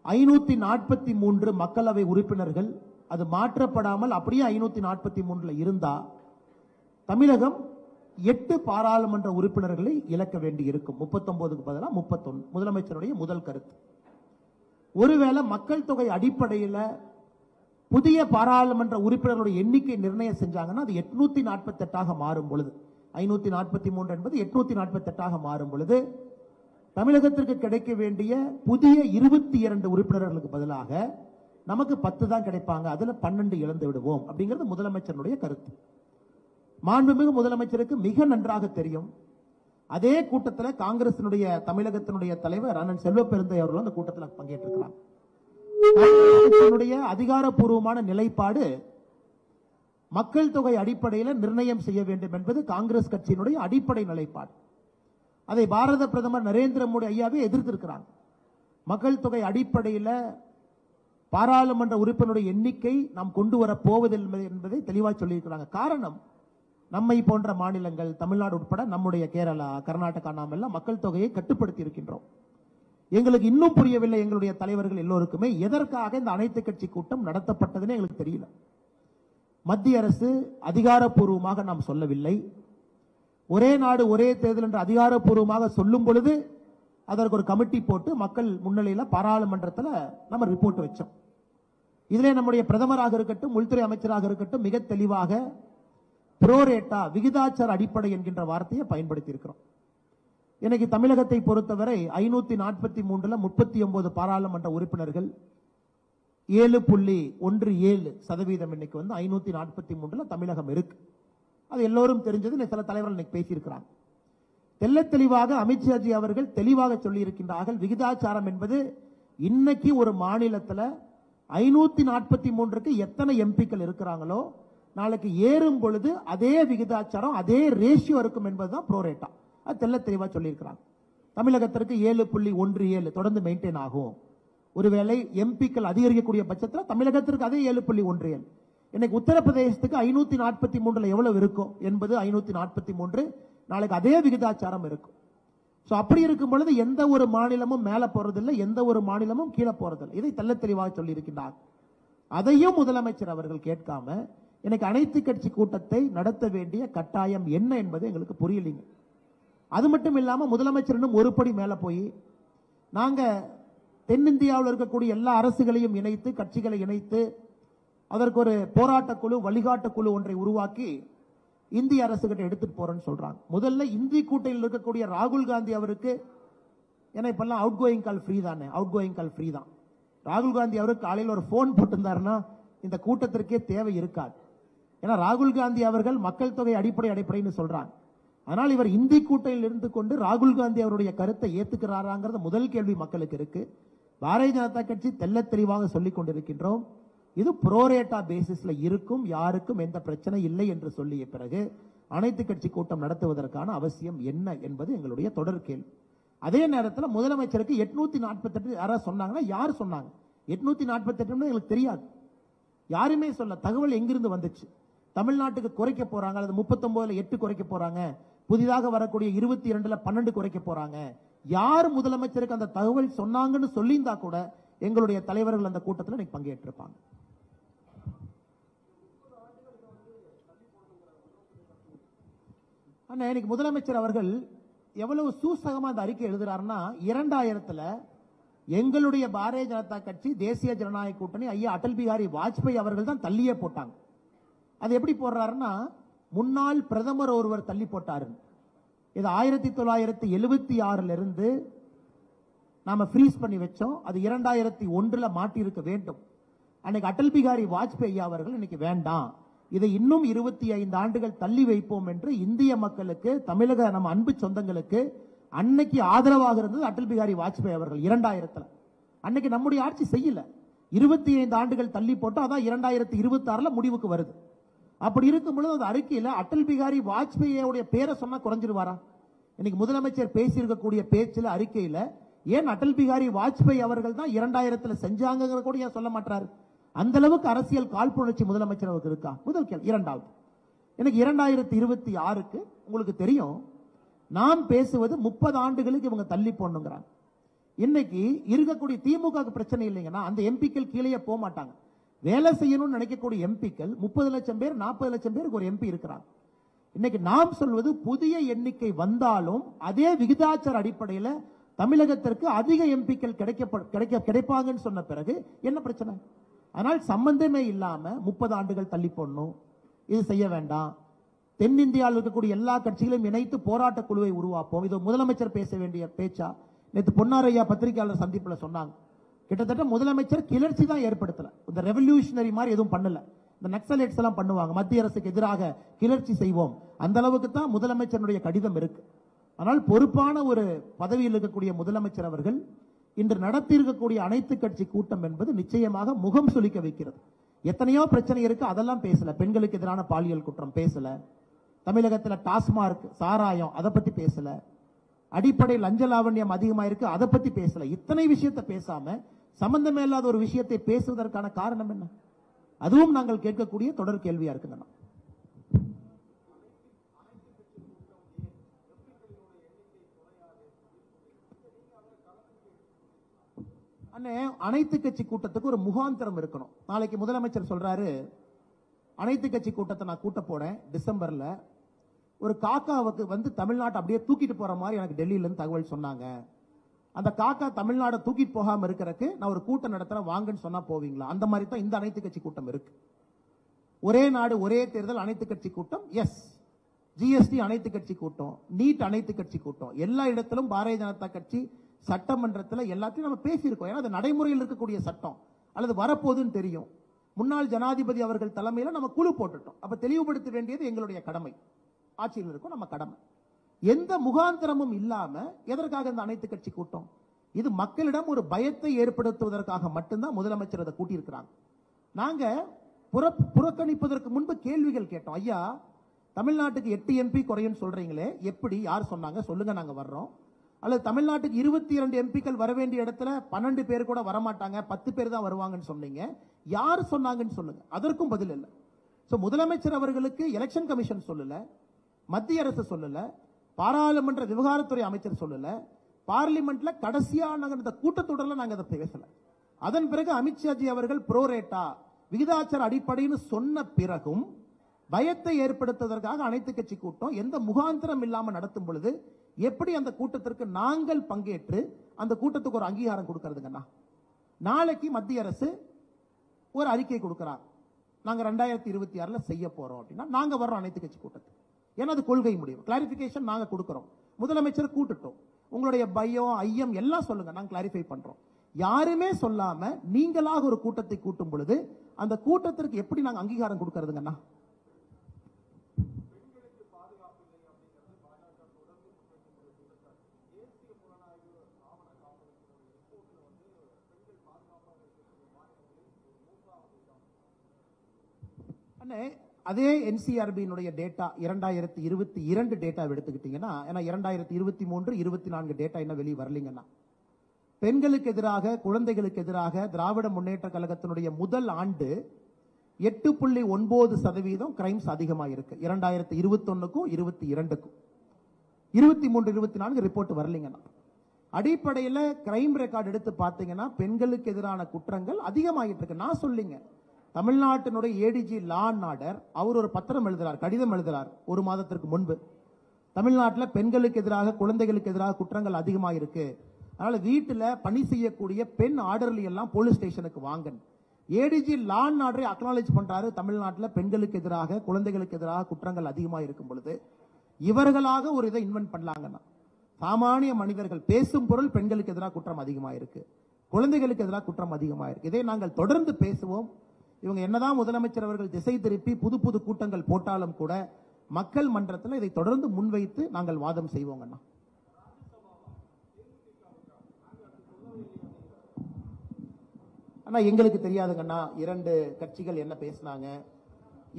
543 மக்களவை உறுப்பினர்கள் அது மாற்றப்படாமல் அப்படியே 543 இருந்தா தமிழகம் 8 பாராளுமன்ற உறுப்பினர்களை இழக்க வேண்டி இருக்கும். 39க்கு பதிலாக 31. முதலமைச்சருடைய முதல் கருத்து. ஒருவேளை மக்கள் தொகை அடிப்படையில் புதிய பாராளுமன்ற உறுப்பினர்களுடைய எண்ணிக்கை நிர்ணயம் செஞ்சாங்கன்னா அது 848 மாறும் பொழுது, 543 என்பது 848 மாறும் பொழுது தமிழகத்திற்கு கிடைக்க வேண்டிய புதிய 22 உறுப்பினர்களுக்கு பதிலாக நமக்கு 10 தான் கிடைப்பாங்க, அதுல 12 இழந்து விடுவோம் அப்படிங்கிறது முதலமைச்சருடைய கருத்து. மாண்புமிகு முதலமைச்சருக்கு மிக நன்றாக தெரியும். அதே கூட்டத்தில் காங்கிரசினுடைய தமிழகத்தினுடைய தலைவர் அண்ணன் செல்வ பெருந்தை அவர்கள் அந்த கூட்டத்தில் பங்கேற்றிருக்கிறார். அதிகாரப்பூர்வமான நிலைப்பாடு மக்கள் தொகை அடிப்படையில் நிர்ணயம் செய்ய வேண்டும் என்பது காங்கிரஸ் கட்சியினுடைய அடிப்படை நிலைப்பாடு. அதை பாரத பிரதமர் நரேந்திர மோடி ஐயாவே எதிர்த்திருக்கிறாங்க. மக்கள் தொகை அடிப்படையில் பாராளுமன்ற உறுப்பினருடைய எண்ணிக்கை நாம் கொண்டு வர போவதில்லை என்பதை தெளிவாக சொல்லியிருக்கிறாங்க. காரணம், நம்மை போன்ற மாநிலங்கள், தமிழ்நாடு உட்பட நம்முடைய கேரளா, கர்நாடகா, நாம் எல்லாம் மக்கள் தொகையை கட்டுப்படுத்தி இருக்கின்றோம். எங்களுக்கு இன்னும் புரியவில்லை, எங்களுடைய தலைவர்கள் எல்லோருக்குமே எதற்காக இந்த அனைத்து கட்சி கூட்டம் நடத்தப்பட்டதுன்னு எங்களுக்கு தெரியல. மத்திய அரசு அதிகாரப்பூர்வமாக நாம் சொல்லவில்லை. ஒரே நாடு ஒரே தேர்தல் என்று அதிகாரப்பூர்வமாக சொல்லும் பொழுது அதற்கு ஒரு கமிட்டி போட்டு மக்கள் முன்னிலையில் பாராளுமன்றத்தில் நம்ம ரிப்போர்ட் வச்சோம். இதிலே நம்முடைய பிரதமராக இருக்கட்டும், உள்துறை அமைச்சராக இருக்கட்டும் மிக தெளிவாக புரோரேட்டா, விகிதாச்சார அடிப்படை என்கின்ற வார்த்தையை பயன்படுத்தி இருக்கிறோம். இன்னைக்கு தமிழகத்தை பொறுத்தவரை 543 39 பாராளுமன்ற உறுப்பினர்கள் 7.17% இன்னைக்கு 543 தமிழகம் இருக்கு. அது எல்லோரும் தெரிஞ்சது. சில தலைவர்கள் இன்னைக்கு பேசியிருக்கிறாங்க. தெல்ல தெளிவாக அமித்ஷாஜி அவர்கள் தெளிவாக சொல்லி இருக்கின்றார்கள், விகிதாச்சாரம் என்பது இன்னைக்கு ஒரு மாநிலத்தில் 543க்கு எத்தனை எம்பிக்கள் இருக்கிறாங்களோ நாளைக்கு ஏறும் பொழுது அதே விகிதாச்சாரம், அதே ரேஷியோ இருக்கும் என்பதுதான் ப்ரோரேட்டா. அது தெல்ல தெளிவா சொல்லியிருக்கிறாங்க. தமிழகத்திற்கு 7.17 தொடர்ந்து மெயின்டைன் ஆகும். ஒருவேளை எம்பிக்கள் அதிகரிக்கக்கூடிய பட்சத்தில் தமிழகத்திற்கு அதே 7.17. இன்னைக்கு உத்தரப்பிரதேசத்துக்கு 543 எவ்வளவு இருக்கும் என்பது 543, நாளைக்கு அதே விகிதாச்சாரம் இருக்கும். அப்படி இருக்கும் பொழுது எந்த ஒரு மாநிலமும் மேல போறதில்லை, எந்த ஒரு மாநிலமும் கீழே போறதில்லை. இதை தெல்ல தெளிவாக சொல்லி இருக்கின்றார். அதையும் முதலமைச்சர் அவர்கள் கேட்காம எனக்கு அனைத்து கட்சி கூட்டத்தை நடத்த வேண்டிய கட்டாயம் என்ன என்பது எங்களுக்கு புரியலைங்க. அது மட்டும் இல்லாம முதலமைச்சர் இன்னும் ஒரு படி மேல போய் நாங்க தென்னிந்தியாவில் இருக்கக்கூடிய எல்லா அரசுகளையும் இணைத்து கட்சிகளை இணைத்து அதற்கு ஒரு போராட்ட குழு வழிகாட்டு குழு ஒன்றை உருவாக்கி இந்திய அரசு கிட்ட எடுத்துட்டு போறேன்னு சொல்றாங்க. முதல்ல இந்தி கூட்டணியில் இருக்கக்கூடிய ராகுல் காந்தி அவருக்கு, ஏன்னா இப்பெல்லாம் அவுட் கோயிங் கால் ஃப்ரீ தானே, அவுட் கோயிங் கால் ஃப்ரீ தான். ராகுல் காந்தி அவருக்கு காலையில் ஒரு போன் போட்டிருந்தாருன்னா இந்த கூட்டத்திற்கே தேவை இருக்காது. ஏன்னா ராகுல் காந்தி அவர்கள் மக்கள் தொகை அடிப்படைன்னு சொல்றாங்க. ஆனால் இவர் இந்தி கூட்டணியில் இருந்து கொண்டு ராகுல் காந்தி அவருடைய கருத்தை ஏத்துக்கிறாராங்கிறது முதல் கேள்வி மக்களுக்கு இருக்கு. பாரதிய ஜனதா கட்சி தெல்ல தெளிவாக சொல்லிக் கொண்டிருக்கின்றோம், இது புரோரேட்டா பேசிஸ்ல இருக்கும், யாருக்கும் எந்த பிரச்சனை இல்லை என்று சொல்லிய பிறகு அனைத்து கட்சி கூட்டம் நடத்துவதற்கான அவசியம் என்ன என்பது எங்களுடைய தொடர் கேள்வி. அதே நேரத்தில் முதலமைச்சருக்கு 848 யாராவது சொன்னாங்கன்னா யார் சொன்னாங்க? 848 எங்களுக்கு தெரியாது, யாருமே சொல்ல. தகவல் எங்கிருந்து வந்துச்சு? தமிழ்நாட்டுக்கு குறைக்க போறாங்க, அல்லது 39ல 8 குறைக்க போறாங்க, புதிதாக வரக்கூடிய 22ல 12 குறைக்க போறாங்க. யார் முதலமைச்சருக்கு அந்த தகவல் சொன்னாங்கன்னு சொல்லியிருந்தா கூட எங்களுடைய தலைவர்கள் அந்த கூட்டத்தில் இன்னைக்கு பங்கேற்றிருப்பாங்க. ஆனா இன்னைக்கு முதலமைச்சர் அவர்கள் எவ்வளவு சூசகமா அந்த அறிக்கை எழுதுறாருன்னா, 2000ல எங்களுடைய பாரதிய ஜனதா கட்சி தேசிய ஜனநாயக கூட்டணி ஐயா அடல் பிகாரி வாஜ்பாய் அவர்கள் தான் தள்ளியே போட்டாங்க. அது எப்படி போடுறாருன்னா, முன்னாள் பிரதமர் ஒருவர் தள்ளி போட்டாரு. இது 1976 இருந்து நாம ஃப்ரீஸ் பண்ணி வச்சோம். அது 2001ல மாட்டி இருக்க வேண்டும். அன்னைக்கு அடல் பிகாரி வாஜ்பாய் அவர்கள் இன்னைக்கு வேண்டாம், இதை இன்னும் 25 ஆண்டுகள் தள்ளி வைப்போம் என்று இந்திய மக்களுக்கு, தமிழக நம்ம அன்பு சொந்தங்களுக்கு அன்னைக்கு ஆதரவாக இருந்தது அடல் பிகாரி வாஜ்பாய் அவர்கள் 2000ல. அன்னைக்கு நம்முடைய ஆட்சி செய்யல, 25 ஆண்டுகள் தள்ளி போட்டு அதான் 2026ல முடிவுக்கு வருது. அப்படி இருக்கும் பொழுது அந்த அறிக்கையில அடல் பிகாரி வாஜ்பாயோடைய பேரை சொன்னா குறைஞ்சிருவாரா? இன்னைக்கு முதலமைச்சர் பேசியிருக்கக்கூடிய பேச்சுல அறிக்கையில ஏன் அடல் பிகாரி வாஜ்பாய் அவர்கள் தான் 2000ல செஞ்சாங்க கூட ஏன் சொல்ல மாட்டாரு? அந்த அளவுக்கு அரசியல் காழ்ப்புணர்ச்சி முதலமைச்சர் அவருக்கு இருக்கா? முதல் கேள்வி. இரண்டாவது, எனக்கு 2026க்கு உங்களுக்கு தெரியும், நாம் பேசுவது 30 ஆண்டுகளுக்கு இவங்க தள்ளி போடணுங்கிறாங்க. இன்னைக்கு இருக்கக்கூடிய திமுக பிரச்சனை இல்லைங்கன்னா அந்த எம்பிக்கள் கீழே போக மாட்டாங்க. வேலை செய்யணும்னு நினைக்கக்கூடிய எம்பிக்கள் 30 லட்சம் பேர் 40 லட்சம் பேருக்கு ஒரு எம்பி இருக்கிறாங்க. இன்னைக்கு நாம் சொல்வது புதிய எண்ணிக்கை வந்தாலும் அதே விகிதாச்சார அடிப்படையில் தமிழகத்திற்கு அதிக எம்பிக்கள் கிடைப்பாங்கன்னு சொன்ன பிறகு என்ன பிரச்சனை? ஆனால் சம்பந்தமே இல்லாம 30 ஆண்டுகள் தள்ளி போடணும், இது செய்ய வேண்டாம். தென்னிந்தியாவில் இருக்கக்கூடிய எல்லா கட்சிகளையும் இணைத்து போராட்ட குழுவை உருவாப்போம், இது முதலமைச்சர் பேச வேண்டிய பேச்சா? நேற்று பொன்னாரையா பத்திரிகையாளர் சந்திப்பில் சொன்னாங்க, கிட்டத்தட்ட முதலமைச்சர் கிளர்ச்சி தான் ஏற்படுத்தல, இந்த ரெவல்யூஷனரி மாதிரி எதுவும் பண்ணல. இந்த நக்சலைட்ஸ் எல்லாம் பண்ணுவாங்க, மத்திய அரசுக்கு எதிராக கிளர்ச்சி செய்வோம், அந்த அளவுக்கு தான் முதலமைச்சருடைய கடிதம் இருக்கு. ஆனால் பொறுப்பான ஒரு பதவியில் இருக்கக்கூடிய முதலமைச்சர் அவர்கள் இன்று நடத்தியிருக்கக்கூடிய அனைத்து கட்சி கூட்டம் என்பது நிச்சயமாக முகம் சுளிக்க வைக்கிறது. எத்தனையோ பிரச்சனை இருக்கு, அதெல்லாம் பேசல. பெண்களுக்கு எதிரான பாலியல் குற்றம் பேசல, தமிழகத்தில் டாஸ்மார்க் சாராயம் அதை பத்தி பேசல, அடிப்படை லஞ்ச லாவண்யம் அதிகமா இருக்கு அதை பத்தி பேசல. இத்தனை விஷயத்தை பேசாம சம்பந்தமே இல்லாத ஒரு விஷயத்தை பேசுவதற்கான காரணம் என்ன? அதுவும் நாங்கள் கேட்கக்கூடிய தொடர் கேள்வியா இருக்குங்க. அனைத்து கட்சி கூட்டத்துக்கு ஒரு முகாந்திரம் இருக்கணும். நாளைக்கு முதலமைச்சர் சொல்றாரு, அனைத்து கட்சி கூட்டத்தை நான் கூட்ட போறேன் டிசம்பர்ல, ஒரு காக்காவுக்கு வந்து தமிழ்நாட்டை அப்படியே தூக்கிட்டு போற மாதிரி எனக்கு டெல்லியில இருந்து தகவல் சொன்னாங்க, அந்த காக்கா தமிழ்நாடு தூக்கிட்டு போகாம இருக்கிறதுக்கு நான் ஒரு கூட்டம் நடத்துறேன் வாங்கன்னு சொன்னா போவீங்களா? அந்த மாதிரி தான் இந்த அனைத்து கட்சி கூட்டம் இருக்கு. ஒரே நாடு ஒரே தேர்தல் அனைத்து கட்சி கூட்டம், எஸ். ஜிஎஸ்டி அனைத்து கட்சி கூட்டம், நீட் அனைத்து கட்சி கூட்டம், எல்லா இடத்திலும் பாரதிய ஜனதா கட்சி சட்டமன்றத்தில் எல்லாத்தையும் நம்ம பேசியிருக்கோம். ஏன்னா அது நடைமுறையில் இருக்கக்கூடிய சட்டம் அல்லது வரப்போகுதுன்னு தெரியும். முன்னாள் ஜனாதிபதி அவர்கள் தலைமையில் நம்ம குழு போட்டுட்டோம். அப்ப தெளிவுபடுத்த வேண்டியது எங்களுடைய கடமை, ஆட்சியில் இருக்கும் நம்ம கடமை. எந்த முகாந்திரமும் இல்லாம எதற்காக இந்த அனைத்து கட்சி கூட்டம்? இது மக்களிடம் ஒரு பயத்தை ஏற்படுத்துவதற்காக மட்டும்தான் முதலமைச்சர் அதை கூட்டியிருக்கிறாங்க. நாங்க புறக்கணிப்பதற்கு முன்பு கேள்விகள் கேட்டோம். ஐயா, தமிழ்நாட்டுக்கு 8 எம்பி குறையும் சொல்றீங்களே, எப்படி, யார் சொன்னாங்க சொல்லுங்க, நாங்க வர்றோம். அல்லது தமிழ்நாட்டுக்கு 22 எம்பிக்கள் வர வேண்டிய இடத்துல 12 பேர் கூட வரமாட்டாங்க, 10 பேர் தான் வருவாங்கன்னு சொன்னீங்க, யார் சொன்னாங்கன்னு சொல்லுங்க. அதற்கும் பதில் இல்லை. முதலமைச்சர் அவர்களுக்கு எலெக்ஷன் கமிஷன் சொல்லல, மத்திய அரசு சொல்லல, பாராளுமன்ற விவகாரத்துறை அமைச்சர் சொல்லல, பார்லிமெண்ட்ல கடைசியா நாங்கள் இந்த கூட்டத்தொடரில் நாங்கள் அதை பேசல. அதன் பிறகு அமித்ஷாஜி அவர்கள் ப்ரோரேட்டா விகிதாச்சார அடிப்படைன்னு சொன்ன பிறகும் பயத்தை ஏற்படுத்துவதற்காக அனைத்து கட்சி கூட்டம் எந்த முகாந்திரம் இல்லாமல் நடத்தும் பொழுது எப்படி அந்த கூட்டத்திற்கு நாங்கள் பங்கேற்று அந்த கூட்டத்துக்கு ஒரு அங்கீகாரம் கொடுக்கறதுங்கண்ணா? நாளைக்கு மத்திய அரசு ஒரு அறிக்கை கொடுக்கிறார், நாங்க 2026 செய்ய போறோம் அப்படின்னா நாங்க வர்றோம் அனைத்து கட்சி கூட்டத்துக்கு. ஏன்னா அது கொள்கை முடிவு, கிளாரிபிகேஷன் நாங்க கொடுக்கிறோம். முதலமைச்சர் கூட்டுட்டோம், உங்களுடைய பயம் ஐயம் எல்லாம் சொல்லுங்க, நாங்க கிளாரிஃபை பண்றோம். யாருமே சொல்லாம நீங்களாக ஒரு கூட்டத்தை கூட்டும் பொழுது அந்த கூட்டத்திற்கு எப்படி நாங்க அங்கீகாரம் கொடுக்கறதுங்கண்ணா? அதே என்சிஆர்பியினுடைய டேட்டா 2022 டேட்டா எடுத்துக்கிட்டீங்கன்னா, ஏன்னா 2023, 24 டேட்டா என்ன வெளியே வரலீங்கன்னா, பெண்களுக்கு எதிராக குழந்தைகளுக்கு எதிராக திராவிட முன்னேற்ற கழகத்தினுடைய முதல் ஆண்டு 8.9% கிரைம்ஸ் அதிகமாக இருக்கு 2021க்கும் 22க்கும். 23, 24 ரிப்போர்ட் வரலீங்கன்னா, அடிப்படையில் கிரைம் ரெக்கார்டு எடுத்து பார்த்தீங்கன்னா பெண்களுக்கு எதிரான குற்றங்கள் அதிகமாகிட்டு இருக்கு. நான் சொல்லிங்க, தமிழ்நாட்டினுடைய ஏடிஜி லா அண்ட் ஆர்டர் அவர் ஒரு பத்திரம் எழுதுறார், கடிதம் எழுதுறார் ஒரு மாதத்திற்கு முன்பு. தமிழ்நாட்டில் பெண்களுக்கு எதிராக குழந்தைகளுக்கு எதிராக குற்றங்கள் அதிகமாக இருக்கு, அதனால வீட்டில் பணி செய்யக்கூடிய பெண் ஆர்டர்லி எல்லாம் போலீஸ் ஸ்டேஷனுக்கு வாங்க. ஏடிஜி லா அண்ட் ஆர்டரை அக்னாலேஜ் பண்றாரு. தமிழ்நாட்டில் பெண்களுக்கு எதிராக குழந்தைகளுக்கு எதிராக குற்றங்கள் அதிகமாக இருக்கும் பொழுது இவர்களாக ஒரு இதை இன்வென்ட் பண்ணலாங்கன்னா, சாமானிய மனிதர்கள் பேசும் பொருள் பெண்களுக்கு எதிராக குற்றம் அதிகமாக இருக்கு, குழந்தைகளுக்கு எதிராக குற்றம் அதிகமாக இருக்கு. இதை நாங்கள் தொடர்ந்து பேசுவோம். இவங்க என்னதான் முதலமைச்சர் அவர்கள் திசை திருப்பி புது புது கூட்டங்கள் போட்டாலும் கூட மக்கள் மன்றத்தில் இதை தொடர்ந்து முன்வைத்து நாங்கள் வாதம் செய்வோங்கண்ணா. ஆனா எங்களுக்கு தெரியாதுங்கண்ணா, 2 கட்சிகள் என்ன பேசினாங்க,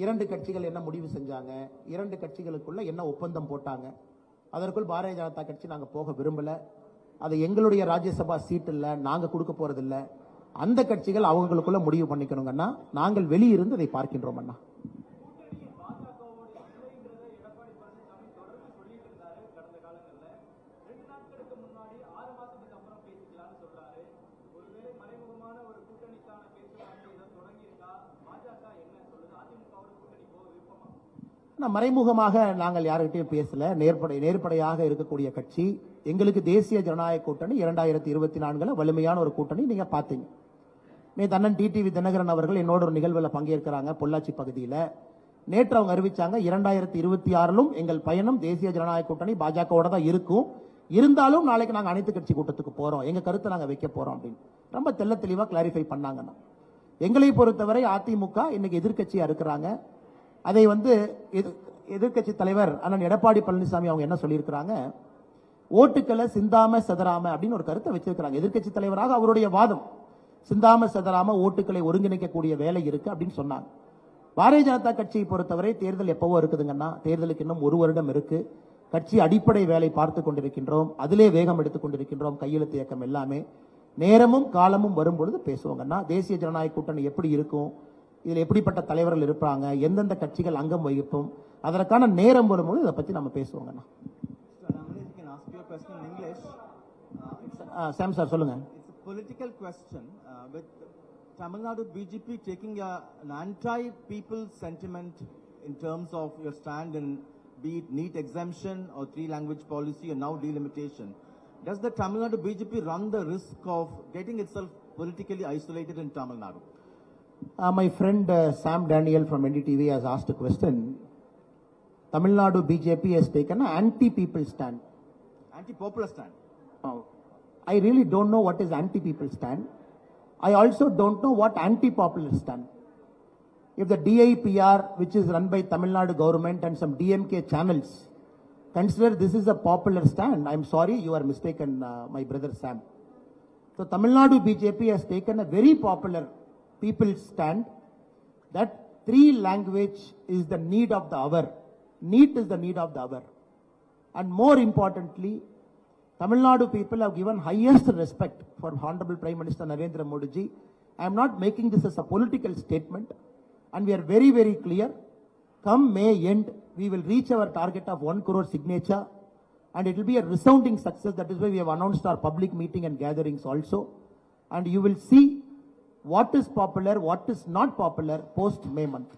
2 கட்சிகள் என்ன முடிவு செஞ்சாங்க, 2 கட்சிகளுக்குள்ள என்ன ஒப்பந்தம் போட்டாங்க. அதற்குள் பாரதிய ஜனதா கட்சி நாங்க போக விரும்பல. அது எங்களுடைய ராஜ்யசபா சீட் இல்ல, நாங்க கொடுக்க போறதில்லை. அந்த கட்சிகள் அவங்களுக்குள்ள முடிவு பண்ணிக்கணுங்கன்னா, நாங்கள் வெளியிருந்து அதை பார்க்கின்றோம் அண்ணா. மறைமுகமாக நாங்கள் யாருக்கிட்டையும் பேசல. நேர்படையாக இருக்கக்கூடிய கட்சி எங்களுக்கு தேசிய ஜனநாயக கூட்டணி 2024 வலிமையான ஒரு கூட்டணி. நீங்க பாத்தீங்க, நேற்று அண்ணன் டிடிவி தினகரன் அவர்கள் என்னோட ஒரு நிகழ்வில் பங்கேற்கிறாங்க பொள்ளாச்சி பகுதியில். நேற்று அவங்க அறிவிச்சாங்க 2026 எங்கள் பயணம் தேசிய ஜனநாயக கூட்டணி பாஜகவோட தான் இருக்கும், இருந்தாலும் நாளைக்கு நாங்கள் அனைத்து கட்சி கூட்டத்துக்கு போறோம், எங்க கருத்தை நாங்கள் வைக்க போறோம் அப்படின்னு ரொம்ப தெள்ள தெளிவா கிளாரிஃபை பண்ணாங்கன்னா. எங்களை பொறுத்தவரை அதிமுக இன்னைக்கு எதிர்கட்சியா இருக்கிறாங்க. அதை எதிர்கட்சி தலைவர் அண்ணன் எடப்பாடி பழனிசாமி அவங்க என்ன சொல்லியிருக்கிறாங்க, ஓட்டுக்களை சிந்தாம செதறாம அப்படின்னு ஒரு கருத்தை வச்சிருக்கிறாங்க. எதிர்கட்சி தலைவராக அவருடைய வாதம், சிந்தாம செதறாம ஓட்டுக்களை ஒருங்கிணைக்கக்கூடிய வேலை இருக்கு அப்படின்னு சொன்னாங்க. பாரதிய ஜனதா கட்சியை பொறுத்தவரை தேர்தல் எப்பவோ இருக்குதுங்கன்னா, தேர்தலுக்கு இன்னும் 1 வருடம் இருக்கு. கட்சி அடிப்படை வேலை பார்த்து கொண்டிருக்கின்றோம், அதிலே வேகம் எடுத்துக் கொண்டிருக்கின்றோம். கையெழுத்து இயக்கம் எல்லாமே நேரமும் காலமும் வரும்பொழுது பேசுவாங்கன்னா, தேசிய ஜனநாயக கூட்டணி எப்படி இருக்கும், இதில் எப்படிப்பட்ட தலைவர்கள் இருப்பாங்க, எந்தெந்த கட்சிகள் அங்கம் வகிப்போம், அதற்கான நேரம் வரும்போது இதை பத்தி நம்ம பேசுவோங்கண்ணா. சாம் சார் சொல்லுங்க. Political question with Tamil Nadu BJP taking an anti-people sentiment in terms of your stand in be it NEET exemption or 3-language policy and now delimitation. Does the Tamil Nadu BJP run the risk of getting itself politically isolated in Tamil Nadu? My friend Sam Daniel from NDTV has asked a question. Tamil Nadu BJP has taken an anti-people stand. Anti-popular stand. I really don't know what is anti-people stand. I also don't know what anti-popular stand. If the DIPR, which is run by Tamil Nadu government and some DMK channels, consider this is a popular stand, I'm sorry, you are mistaken, my brother Sam. So Tamil Nadu BJP has taken a very popular people's stand that 3-language is the need of the hour. NEET is the need of the hour. And more importantly, Tamil Nadu people have given highest respect for Honorable Prime Minister Narendra Modi ji. I am not making this as a political statement, and we are very, very clear. Come May end, we will reach our target of 1 crore signature, and it will be a resounding success. That is why we have announced our public meeting and gatherings also. And you will see what is popular, what is not popular post May month.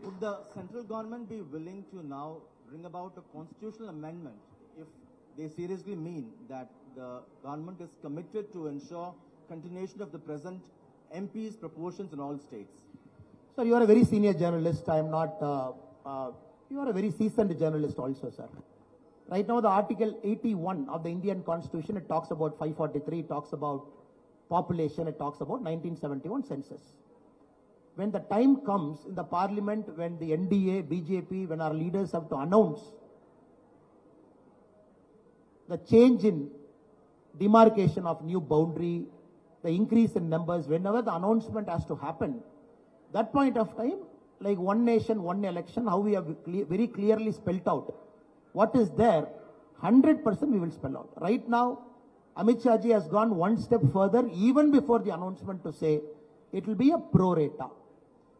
Would the central government be willing to now bring about a constitutional amendment if they seriously mean that the government is committed to ensure continuation of the present MPs proportions in all states? Sir, you are a very senior journalist. I am not. You are a very seasoned journalist also, sir. Right now, the Article 81 of the Indian Constitution, it talks about 543, it talks about population, it talks about 1971 census. When the time comes in the parliament, when the NDA, BJP, when our leaders have to announce the change in demarcation of new boundary, the increase in numbers, whenever the announcement has to happen, that point of time, like one nation, one election, how we have very clearly spelled out what is there, 100% we will spell out. Right now, Amit Shah ji has gone one step further, even before the announcement, to say it will be a pro rata.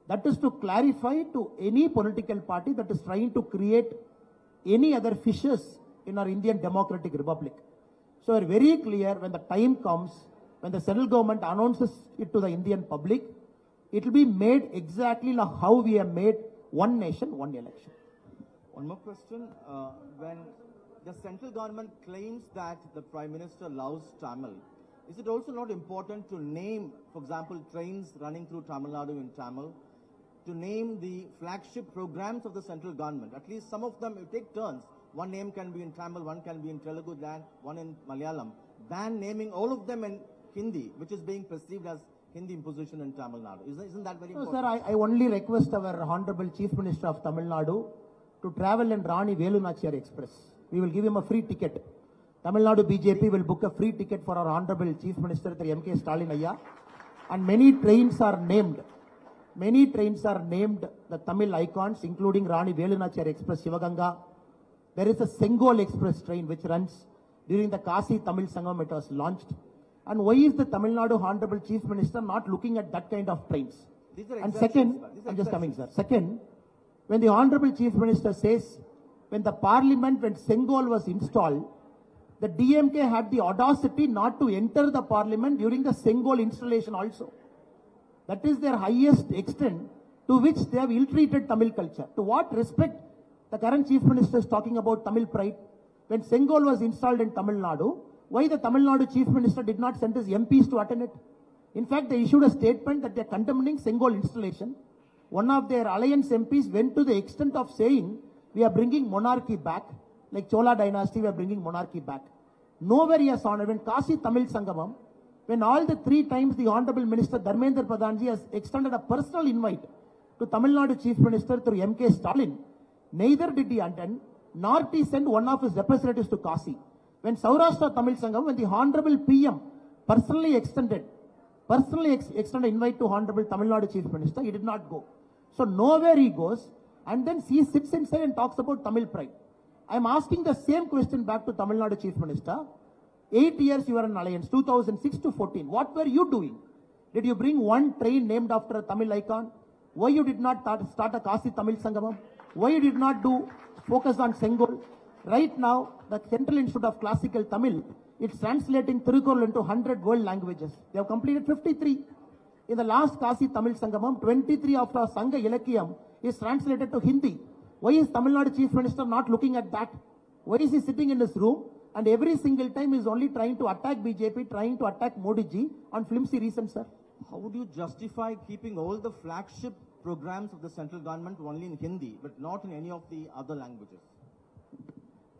That is to clarify to any political party that is trying to create any other fissures in our Indian Democratic Republic. So we're very clear, when the time comes, when the central government announces it to the Indian public, it will be made exactly like how we have made one nation, one election. One more question. When the central government claims that the Prime Minister loves Tamil, is it also not important to name, for example, trains running through Tamil Nadu in Tamil, to name the flagship programs of the central government? At least some of them, you take turns. One name can be in Tamil, one can be in Telugu, one in Malayalam. Than naming all of them in Hindi, which is being perceived as Hindi imposition in Tamil Nadu. Isn't that very important? Sir, I only request our Honorable Chief Minister of Tamil Nadu to travel in Rani Velu Nachiyar Express. We will give him a free ticket. Tamil Nadu BJP will book a free ticket for our Honorable Chief Minister, M.K. Stalin Ayya. And many trains are named. Many trains are named the Tamil icons, including Rani Velu Nachiyar Express, Shivaganga. There is a Sengol Express train which runs during the Kasi Tamil Sangam. It was launched. And why is the Tamil Nadu Honorable Chief Minister not looking at that kind of trains? And second, I'm just coming, sir. Second, when the Honorable Chief Minister says, when the Parliament, when Sengol was installed, the DMK had the audacity not to enter the Parliament during the Sengol installation also. That is their highest extent to which they have ill-treated Tamil culture. To what respect the current Chief Minister is talking about Tamil pride? When Sengol was installed in Tamil Nadu, why the Tamil Nadu Chief Minister did not send his MPs to attend it? In fact, they issued a statement that they are condemning Sengol installation. One of their alliance MPs went to the extent of saying, we are bringing monarchy back. Like Chola dynasty, we are bringing monarchy back. Nowhere he has honored. When Kasi Tamil Sangamam, when all the three times the Honorable Minister Dharmendra Pradhanji has extended a personal invite to Tamil Nadu Chief Minister through M.K. Stalin, neither did he attend, nor did he send one of his representatives to Kasi. When Saurashtra Tamil Sangam, when the Honorable PM personally extended invite to Honorable Tamil Nadu Chief Minister, he did not go. So nowhere he goes, and then he sits inside and talks about Tamil pride. I am asking the same question back to Tamil Nadu Chief Minister. 8 years you were in alliance, 2006 to 14. What were you doing? Did you bring one train named after a Tamil icon? Why you did not start a Kasi Tamil Sangamam? Why you did not focus on Sengol? Right now, the Central Institute of Classical Tamil, it's translating Tirukkural into 100 world languages. They have completed 53. In the last Kasi Tamil Sangamam, 23 of our Sangha Ilakiyam is translated to Hindi. Why is Tamil Nadu Chief Minister not looking at that? Why is he sitting in his room and every single time is only trying to attack BJP, trying to attack Modi ji on flimsy reasons, sir? How would you justify keeping all the flagship programs of the central government only in Hindi, but not in any of the other languages?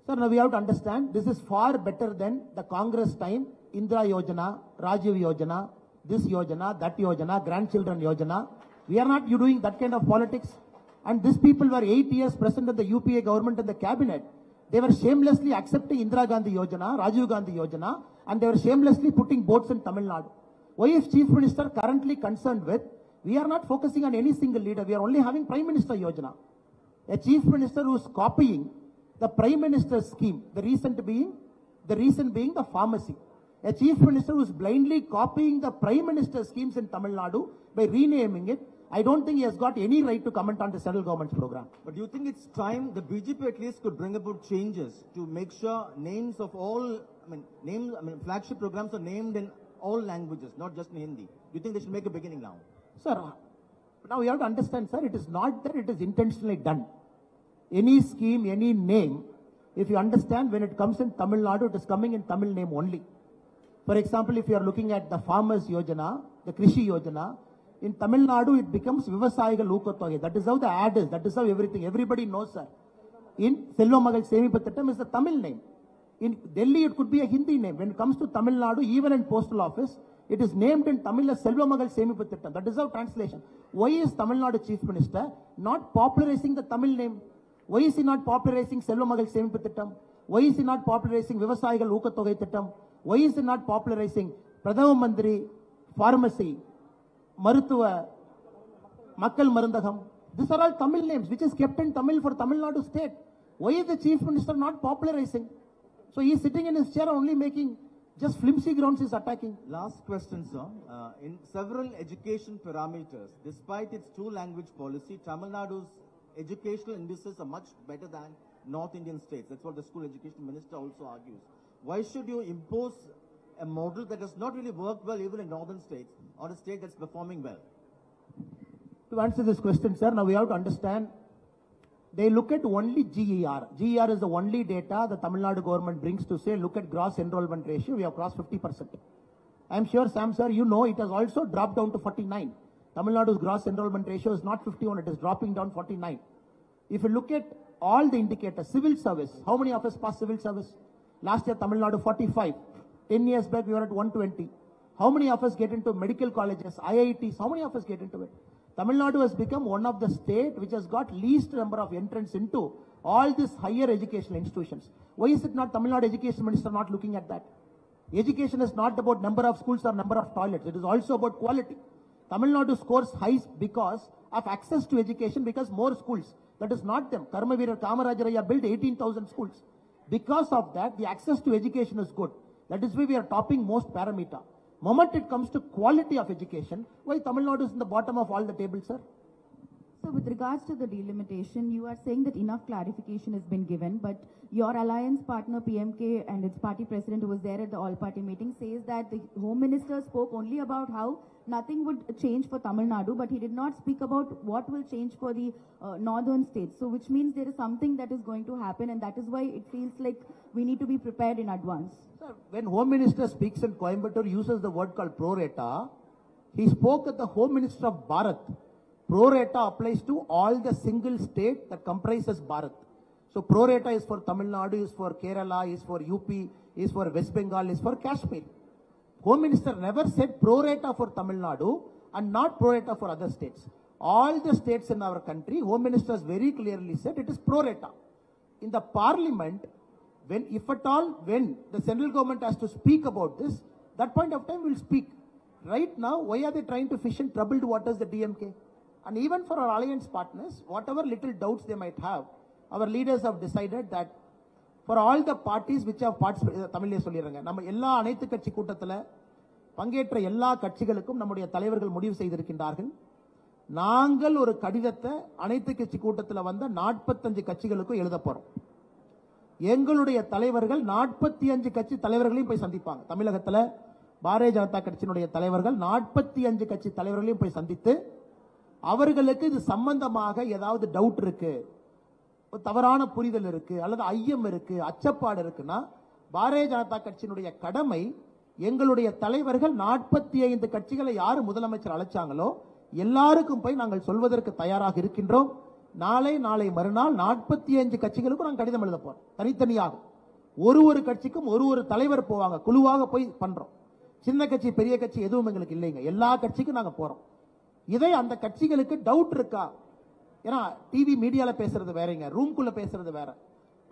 Sir, now we have to understand, this is far better than the Congress time, Indira Yojana, Rajiv Yojana, this Yojana, that Yojana, grandchildren Yojana. We are not doing that kind of politics. And these people were 8 years present in the UPA government and the cabinet. They were shamelessly accepting Indira Gandhi Yojana, Rajiv Gandhi Yojana, and they were shamelessly putting boats in Tamil Nadu. Why is Chief Minister currently concerned with? We are not focusing on any single leader. We are only having Prime Minister Yojana. A Chief Minister who is copying the Prime Minister's scheme, the reason being the pharmacy. A Chief Minister who is blindly copying the Prime Minister's schemes in Tamil Nadu by renaming it. I don't think he has got any right to comment on the central government's program. But do you think it's time the BJP at least could bring about changes to make sure names of all, flagship programs are named in all languages, not just in Hindi? Do you think they should make a beginning now? Sir, now you have to understand, sir, it is not that it is intentionally done. Any scheme, any name, if you understand, when it comes in Tamil Nadu, it is coming in Tamil name only. For example, if you are looking at the Farmers Yojana, the Krishi Yojana, in Tamil Nadu, it becomes Vivasayigal Ookatthogai. That is how the ad is. That is how everything. Everybody knows, sir. In Selva Magal Semipu Thittam is the Tamil name. In Delhi, it could be a Hindi name. When it comes to Tamil Nadu, even in postal office, it is named in Tamil as Selva Magal Semipu Thittam. That is how translation. Why is Tamil Nadu Chief Minister not popularizing the Tamil name? Why is he not popularizing Selva Magal Semipu Thittam? Why is he not popularizing Vivasayigal Ookatthogai Thittam? Why is he not popularizing Pradhama Mantri Pharmacy, Maruthuva, Makkal Marundagam? These are all Tamil names which is kept in Tamil for Tamil Nadu state. Why is the Chief Minister not popularizing? So he is sitting in his chair only making just flimsy grounds is attacking. Last question, sir. In several education parameters, despite its two-language policy, Tamil Nadu's educational indices are much better than North Indian states. That's what the school education minister also argues. Why should you impose a model that does not really work well even in northern states on a state that's performing well? To answer this question, sir, now we have to understand, they look at only GER. GER is the only data the Tamil Nadu government brings to say, look at gross enrollment ratio, we have crossed 50%. I am sure, Sam, sir, you know it has also dropped down to 49. Tamil Nadu's gross enrollment ratio is not 51, it is dropping down 49. If you look at all the indicators, civil service, how many of us passed civil service? Last year, Tamil Nadu 45. 10 years back, we were at 120. How many of us get into medical colleges, IITs? How many of us get into it? Tamil Nadu has become one of the state which has got least number of entrants into all these higher educational institutions. Why is it not Tamil Nadu Education Minister not looking at that? Education is not about number of schools or number of toilets. It is also about quality. Tamil Nadu scores high because of access to education, because more schools. That is not them. Karmaveerar Kamarajaraya built 18,000 schools. Because of that, the access to education is good. That is why we are topping most parameter. Moment it comes to quality of education, why Tamil Nadu is in the bottom of all the tables, sir? So with regards to the delimitation, you are saying that enough clarification has been given, but your alliance partner PMK and its party president who was there at the all-party meeting says that the Home Minister spoke only about how nothing would change for Tamil Nadu, but he did not speak about what will change for the northern states. So which means there is something that is going to happen, and that is why it feels like we need to be prepared in advance. Sir, when Home Minister speaks in Coimbatore, uses the word called pro rata, he spoke at the Home Minister of Bharat. Pro rata applies to all the single state that comprises Bharat. So pro rata is for Tamil Nadu, is for Kerala, is for UP, is for West Bengal, is for Kashmir. Home Minister never said pro rata for Tamil Nadu and not pro rata for other states. All the states in our country, Home Minister has very clearly said it is pro rata. In the Parliament, when, if at all, when the central government has to speak about this, that point of time we'll speak. Right now, why are they trying to fish in troubled waters, the DMK? And even for our alliance partners, whatever little doubts they might have, our leaders have decided that for all the parties which have participated, தமிழிலே சொல்லிடுறாங்க, நம்ம எல்லா அனைத்து கட்சி கூட்டத்தில் பங்கேற்ற எல்லா கட்சிகளுக்கும் நம்முடைய தலைவர்கள் முடிவு செய்திருக்கின்றார்கள். நாங்கள் ஒரு கடிதத்தை அனைத்து கட்சி கூட்டத்தில் வந்த 45 கட்சிகளுக்கும் எழுத போறோம். எங்களுடைய தலைவர்கள் 45 கட்சி தலைவர்களையும் போய் சந்திப்பாங்க. தமிழகத்தில் பாரதிய ஜனதா கட்சியினுடைய தலைவர்கள் 45 கட்சி தலைவர்களையும் போய் சந்தித்து அவர்களுக்கு இது சம்பந்தமாக ஏதாவது டவுட் இருக்கு, தவறான புரிதல் இருக்கு, அல்லது ஐயம் இருக்கு, அச்சப்பாடு இருக்குன்னா பாரதிய ஜனதா கட்சியினுடைய கடமை, எங்களுடைய தலைவர்கள் 45 கட்சிகளை யாரு முதலமைச்சர் அழைச்சாங்களோ எல்லாருக்கும் போய் நாங்கள் சொல்வதற்கு தயாராக இருக்கின்றோம். நாளை மறுநாள் 45 கட்சிகளுக்கும் நாங்கள் கடிதம் எழுத போறோம். தனித்தனியாக ஒரு கட்சிக்கும் ஒரு தலைவர் போவாங்க, குழுவாக போய் பண்றோம். சின்ன கட்சி பெரிய கட்சி எதுவும் எங்களுக்கு இல்லைங்க, எல்லா கட்சிக்கும் நாங்க போறோம். இதை அந்த கட்சிகளுக்கு டவுட் இருக்கா? ஏன்னா டிவி மீடியால பேசுறது வேறங்க, ரூம்குள்ள பேசுறது வேற,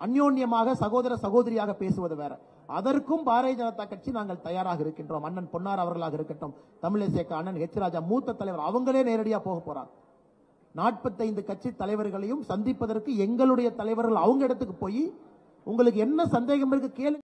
அந்யோன்யமாக சகோதர சகோதரியாக பேசுவது வேற. அதற்கும் பாரதிய ஜனதா கட்சி நாங்கள் தயாராக இருக்கின்றோம். அண்ணன் பொன்னார் அவர்களாக இருக்கட்டும், தமிழிசை அண்ணன் ஹெச் ராஜா மூத்த தலைவர், அவங்களே நேரடியா போக போறாங்க. 45 கட்சி தலைவர்களையும் சந்திப்பதற்கு எங்களுடைய தலைவர்கள் அவங்க இடத்துக்கு போய் உங்களுக்கு என்ன சந்தேகம் இருக்கு கேளு.